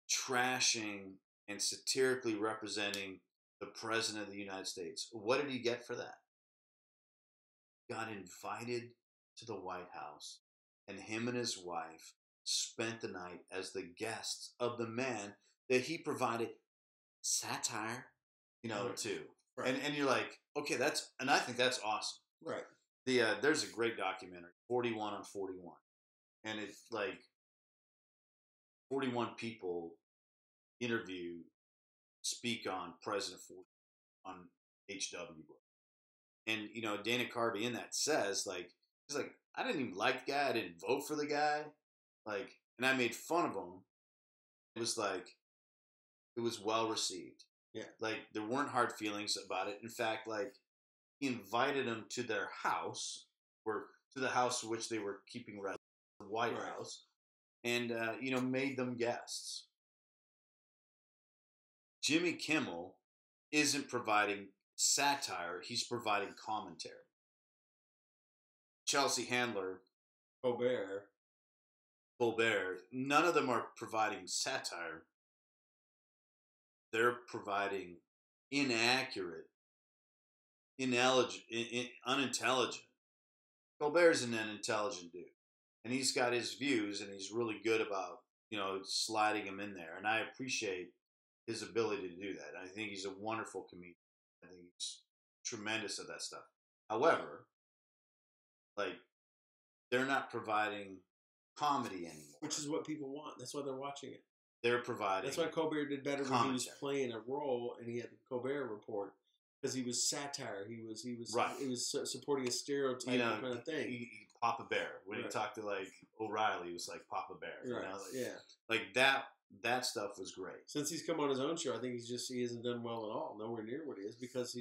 B: trashing and satirically representing the president of the United States. What did he get for that? Got invited to the White House, and him and his wife spent the night as the guests of the man that he provided satire, to.
C: Right.
B: And you're like, okay, I think that's awesome.
C: Right.
B: There's a great documentary, 41 on 41, and it's like 41 people speak on President Ford on HW. And, Dana Carvey in that says, like, he's like, I didn't even like the guy. I didn't vote for the guy. Like, and I made fun of him. It was like, it was well received.
C: Yeah.
B: Like, there weren't hard feelings about it. In fact, like, he invited them to their house, or to the house which they were keeping resident, the White House, and, made them guests. Jimmy Kimmel isn't providing satire, he's providing commentary. Chelsea Handler,
C: Colbert,
B: none of them are providing satire. They're providing inaccurate, unintelligent. Colbert's an unintelligent dude, and he's got his views, and he's really good about, sliding him in there, and I appreciate his ability to do that. I think he's a wonderful comedian. I think he's tremendous at that stuff. However, like, they're not providing comedy anymore.
C: Which is what people want. That's why they're watching it.
B: They're providing.
C: That's why Colbert did better
B: commentary.
C: when he was playing a role, and he had the Colbert Report, because he was satire. He was
B: right.
C: It was supporting a stereotype kind of thing.
B: He Papa Bear. When he talked to like O'Reilly, he was like Papa Bear.
C: Right.
B: Like that stuff was great.
C: Since he's come on his own show, I think he hasn't done well at all. Nowhere near what he is, because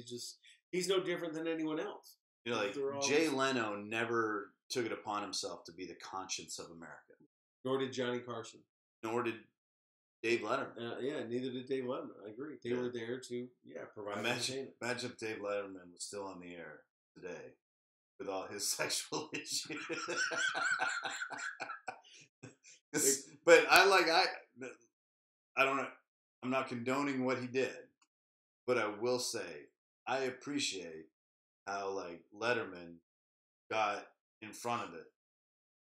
C: he's no different than anyone else.
B: Like Jay Leno never took it upon himself to be the conscience of America.
C: Nor did Johnny Carson.
B: Nor did Dave Letterman.
C: Neither did Dave Letterman. I agree. They were there to provide entertainment.
B: Imagine if Dave Letterman was still on the air today with all his sexual issues. But I don't know. I'm not condoning what he did, but I will say I appreciate how like Letterman got in front of it.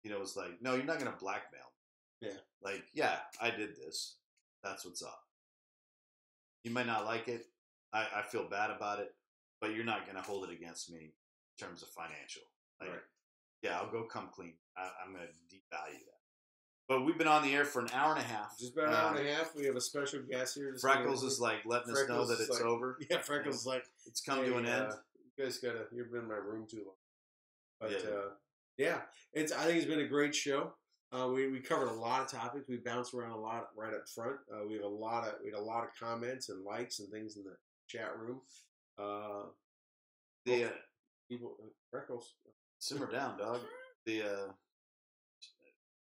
B: It's like, no, you're not going to blackmail me.
C: Yeah.
B: Like, yeah, I did this. That's what's up. You might not like it. I feel bad about it, but you're not going to hold it against me in terms of financial. Like,
C: right.
B: Yeah, I'll go come clean. I'm going to devalue that. But we've been on the air for an hour and a half.
C: Just about an hour and a half. We have a special guest here.
B: Freckles is like letting us know that it's over.
C: Yeah, Freckles is like,
B: it's come to an end.
C: You guys you've been in my room too long. But I think it's been a great show. We covered a lot of topics. We bounced around a lot right up front. We had a lot of comments and likes and things in the chat room. People, Freckles,
B: simmer down, dog.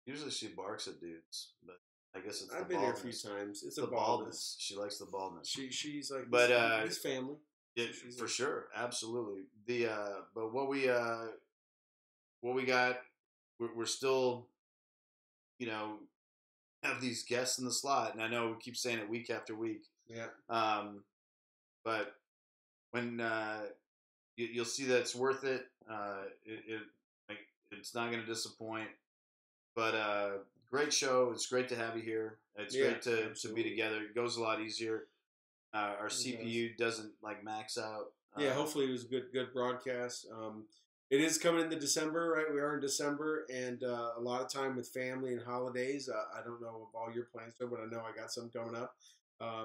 B: Usually she barks at dudes, but I guess it's.
C: I've been here a few times. It's the baldness.
B: She likes the baldness.
C: She's like,
B: but
C: his family.
B: Yeah, for sure, absolutely. But what we got, we're still, have these guests in the slot, and I know we keep saying it week after week.
C: Yeah.
B: But when you'll see that it's worth it. It's not going to disappoint. But great show. It's great to have you here. It's great to be together. It goes a lot easier. Our CPU doesn't like max out.
C: Hopefully it was a good broadcast. It is coming into December, right? We are in December, and a lot of time with family and holidays. I don't know if all your plans are, but I know I got some coming up.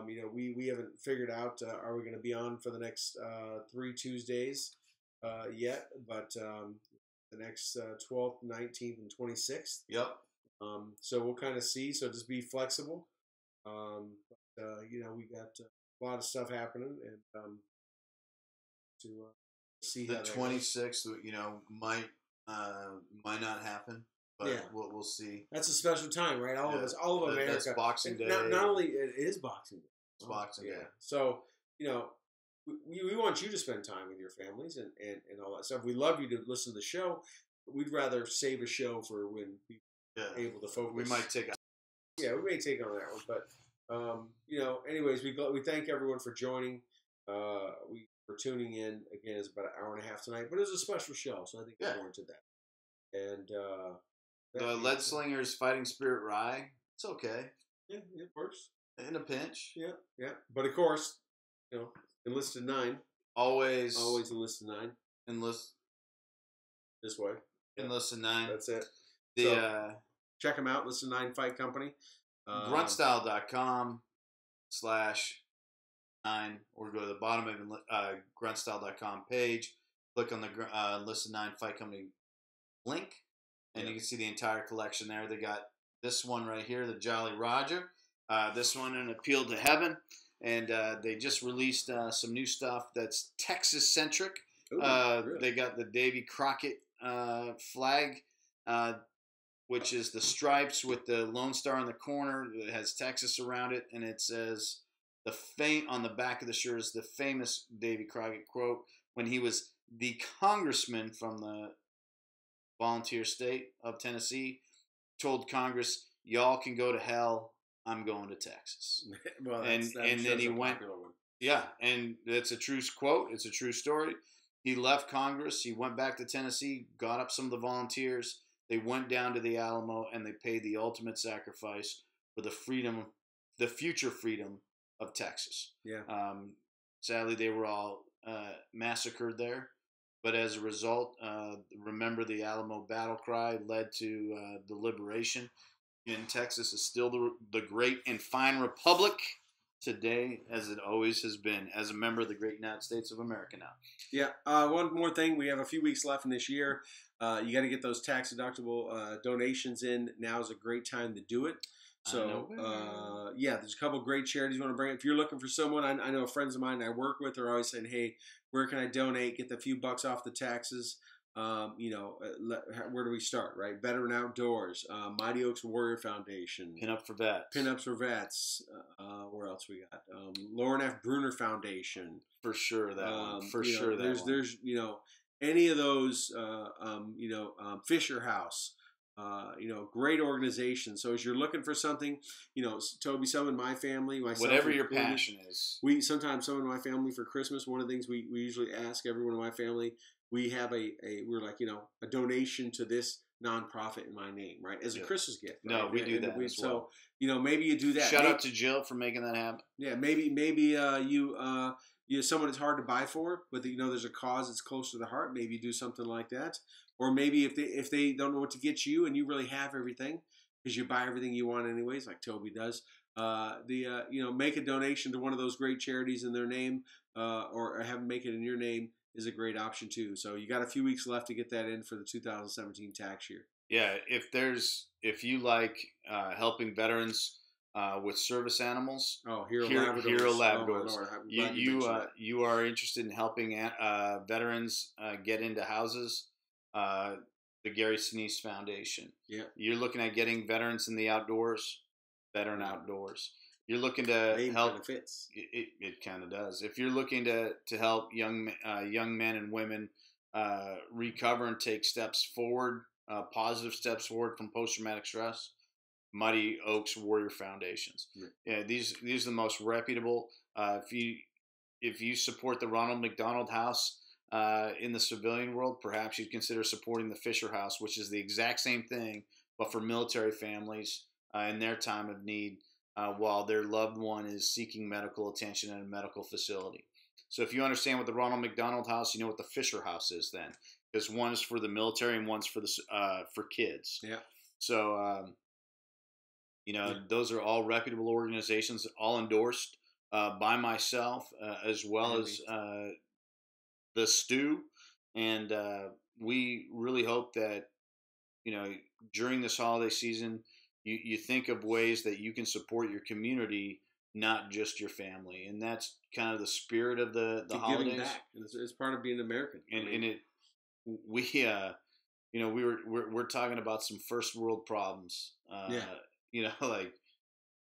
C: We haven't figured out, are we going to be on for the next 3 Tuesdays yet, but the next 12th, 19th, and 26th.
B: Yep.
C: So we'll kind of see. So just be flexible. We got a lot of stuff happening, and to see
B: the
C: how
B: 26th, might not happen, but we'll see.
C: That's a special time, right? All of America.
B: That's Boxing Day.
C: Not only it is Boxing Day.
B: It's Boxing Day.
C: So we want you to spend time with your families and all that stuff. We love you to listen to the show. We'd rather save a show for when people are able to focus.
B: We might take.
C: Yeah, we may take on that one, but anyways, we thank everyone for joining. For tuning in again. It's about an hour and a half tonight, but it was a special show, so I think we warranted that. And
B: the Lead Slingers Fighting Spirit Rye. It's okay.
C: Yeah, it works
B: in a pinch.
C: Yeah. But of course, enlisted 9.
B: Always
C: enlisted 9.
B: Enlist
C: this way.
B: Enlisted 9.
C: That's it. Check them out. Enlisted 9 Fight Company.
B: Gruntstyle.com/9, or go to the bottom of gruntstyle.com page. Click on the Enlisted 9 Fight Company link, and you can see the entire collection there. They got this one right here, the Jolly Roger. This one, An Appeal to Heaven. And they just released some new stuff that's Texas-centric. Really? They got the Davy Crockett flag, which is the stripes with the Lone Star in the corner. It has Texas around it, and it says on the back of the shirt is the famous Davy Crockett quote when he was the congressman from the volunteer state of Tennessee, told Congress, "Y'all can go to hell. I'm going to Texas."
C: Well,
B: and then he went. Yeah, and it's a true quote. It's a true story. He left Congress. He went back to Tennessee, got up some of the volunteers. They went down to the Alamo, and they paid the ultimate sacrifice for the future freedom of Texas.
C: Yeah.
B: Sadly, they were all massacred there. But as a result, remember the Alamo battle cry led to the liberation. In Texas is still the great and fine republic today, as it always has been, as a member of the great United States of America now.
C: Yeah. One more thing. We have a few weeks left in this year. You got to get those tax-deductible donations in. Now is a great time to do it. So, there's a couple of great charities you want to bring. If you're looking for someone, I know friends of mine I work with are always saying, hey, where can I donate, get the few bucks off the taxes? Where do we start, right? Veteran Outdoors, Mighty Oaks Warrior Foundation.
B: Pinups for Vets.
C: Where else we got? Lauren F. Bruner Foundation.
B: For sure, that one. For sure, that one.
C: There's any of those, Fisher House. Great organizations. So as you're looking for something, Toby, some in my family, myself,
B: whatever your passion is.
C: Sometimes some in my family for Christmas, one of the things we usually ask everyone in my family, we have a donation to this nonprofit in my name, right? As a Christmas gift. Right?
B: No, we do that as well.
C: So, maybe you do that.
B: Shout out to Jill for making that happen.
C: Yeah, maybe you someone it's hard to buy for, but there's a cause that's close to the heart. Maybe you do something like that. Or maybe if they don't know what to get you and you really have everything because you buy everything you want anyways, like Toby does, make a donation to one of those great charities in their name, or have them make it in your name is a great option too. So you got a few weeks left to get that in for the 2017 tax year.
B: Yeah, if you like helping veterans with service animals,
C: Hero
B: Labradors. You are interested in helping veterans get into houses. The Gary Sinise Foundation.
C: Yeah,
B: you're looking at getting veterans in the outdoors. Veteran Outdoors. You're looking to help.
C: Benefits.
B: It kind of does. If you're looking to help young men and women recover and take steps forward, positive steps forward from post-traumatic stress, Mighty Oaks Warrior Foundations. Yeah, these are the most reputable. If you support the Ronald McDonald House in the civilian world, perhaps you'd consider supporting the Fisher House, which is the exact same thing, but for military families in their time of need, while their loved one is seeking medical attention in a medical facility. So if you understand what the Ronald McDonald House, you know what the Fisher House is then, because one is for the military and one's for kids.
C: Yeah.
B: So those are all reputable organizations, all endorsed by myself as well as the Stew, and we really hope that during this holiday season you think of ways that you can support your community, not just your family, and that's kind of the spirit of the holidays.
C: Giving back. It's part of being American.
B: We're talking about some first world problems.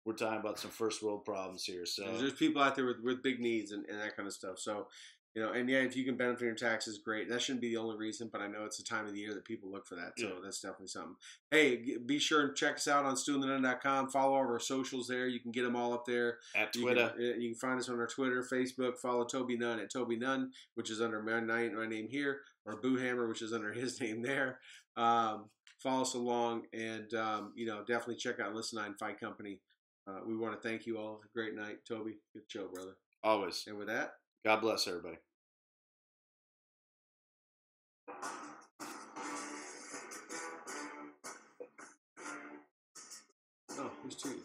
B: we're talking about some first world problems here. So
C: there's people out there with big needs and that kind of stuff. So, and yeah, if you can benefit your taxes, great. That shouldn't be the only reason, but I know it's the time of the year that people look for that. So that's definitely something. Hey, be sure and check us out on stewandthenunn.com. Follow all of our socials there. You can get them all up there.
B: At Twitter.
C: You can find us on our Twitter, Facebook. Follow Toby Nunn at Toby Nunn, which is under my name here, or Boo Hammer, which is under his name there. Follow us along, and definitely check out Listen 9 Fight Company. We want to thank you all. Great night, Toby. Good show, brother.
B: Always.
C: And with that,
B: God bless everybody.
C: Oh, here's to you.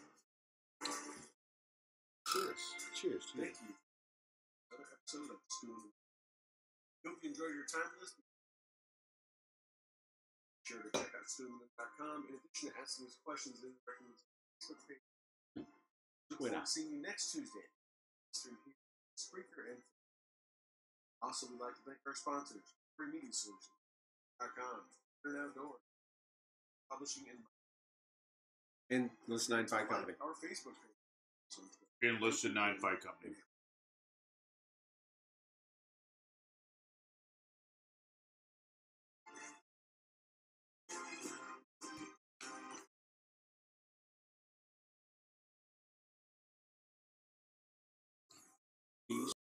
C: Cheers. Cheers.
A: Thank you. Another episode of Stew and the Hope you enjoyed your time listening. Be sure to check out stewandthenunn.com in addition to asking us questions in the Facebook page. Look forward to seeing you next Tuesday. Stream here, Spreaker, and also, we'd like to thank our sponsors, FreeMediaSolutions.com, Turn Outdoors, Publishing,
C: and Listen 9 Fight Company.
A: Our Facebook page.
B: And Listen 9 Fight Company.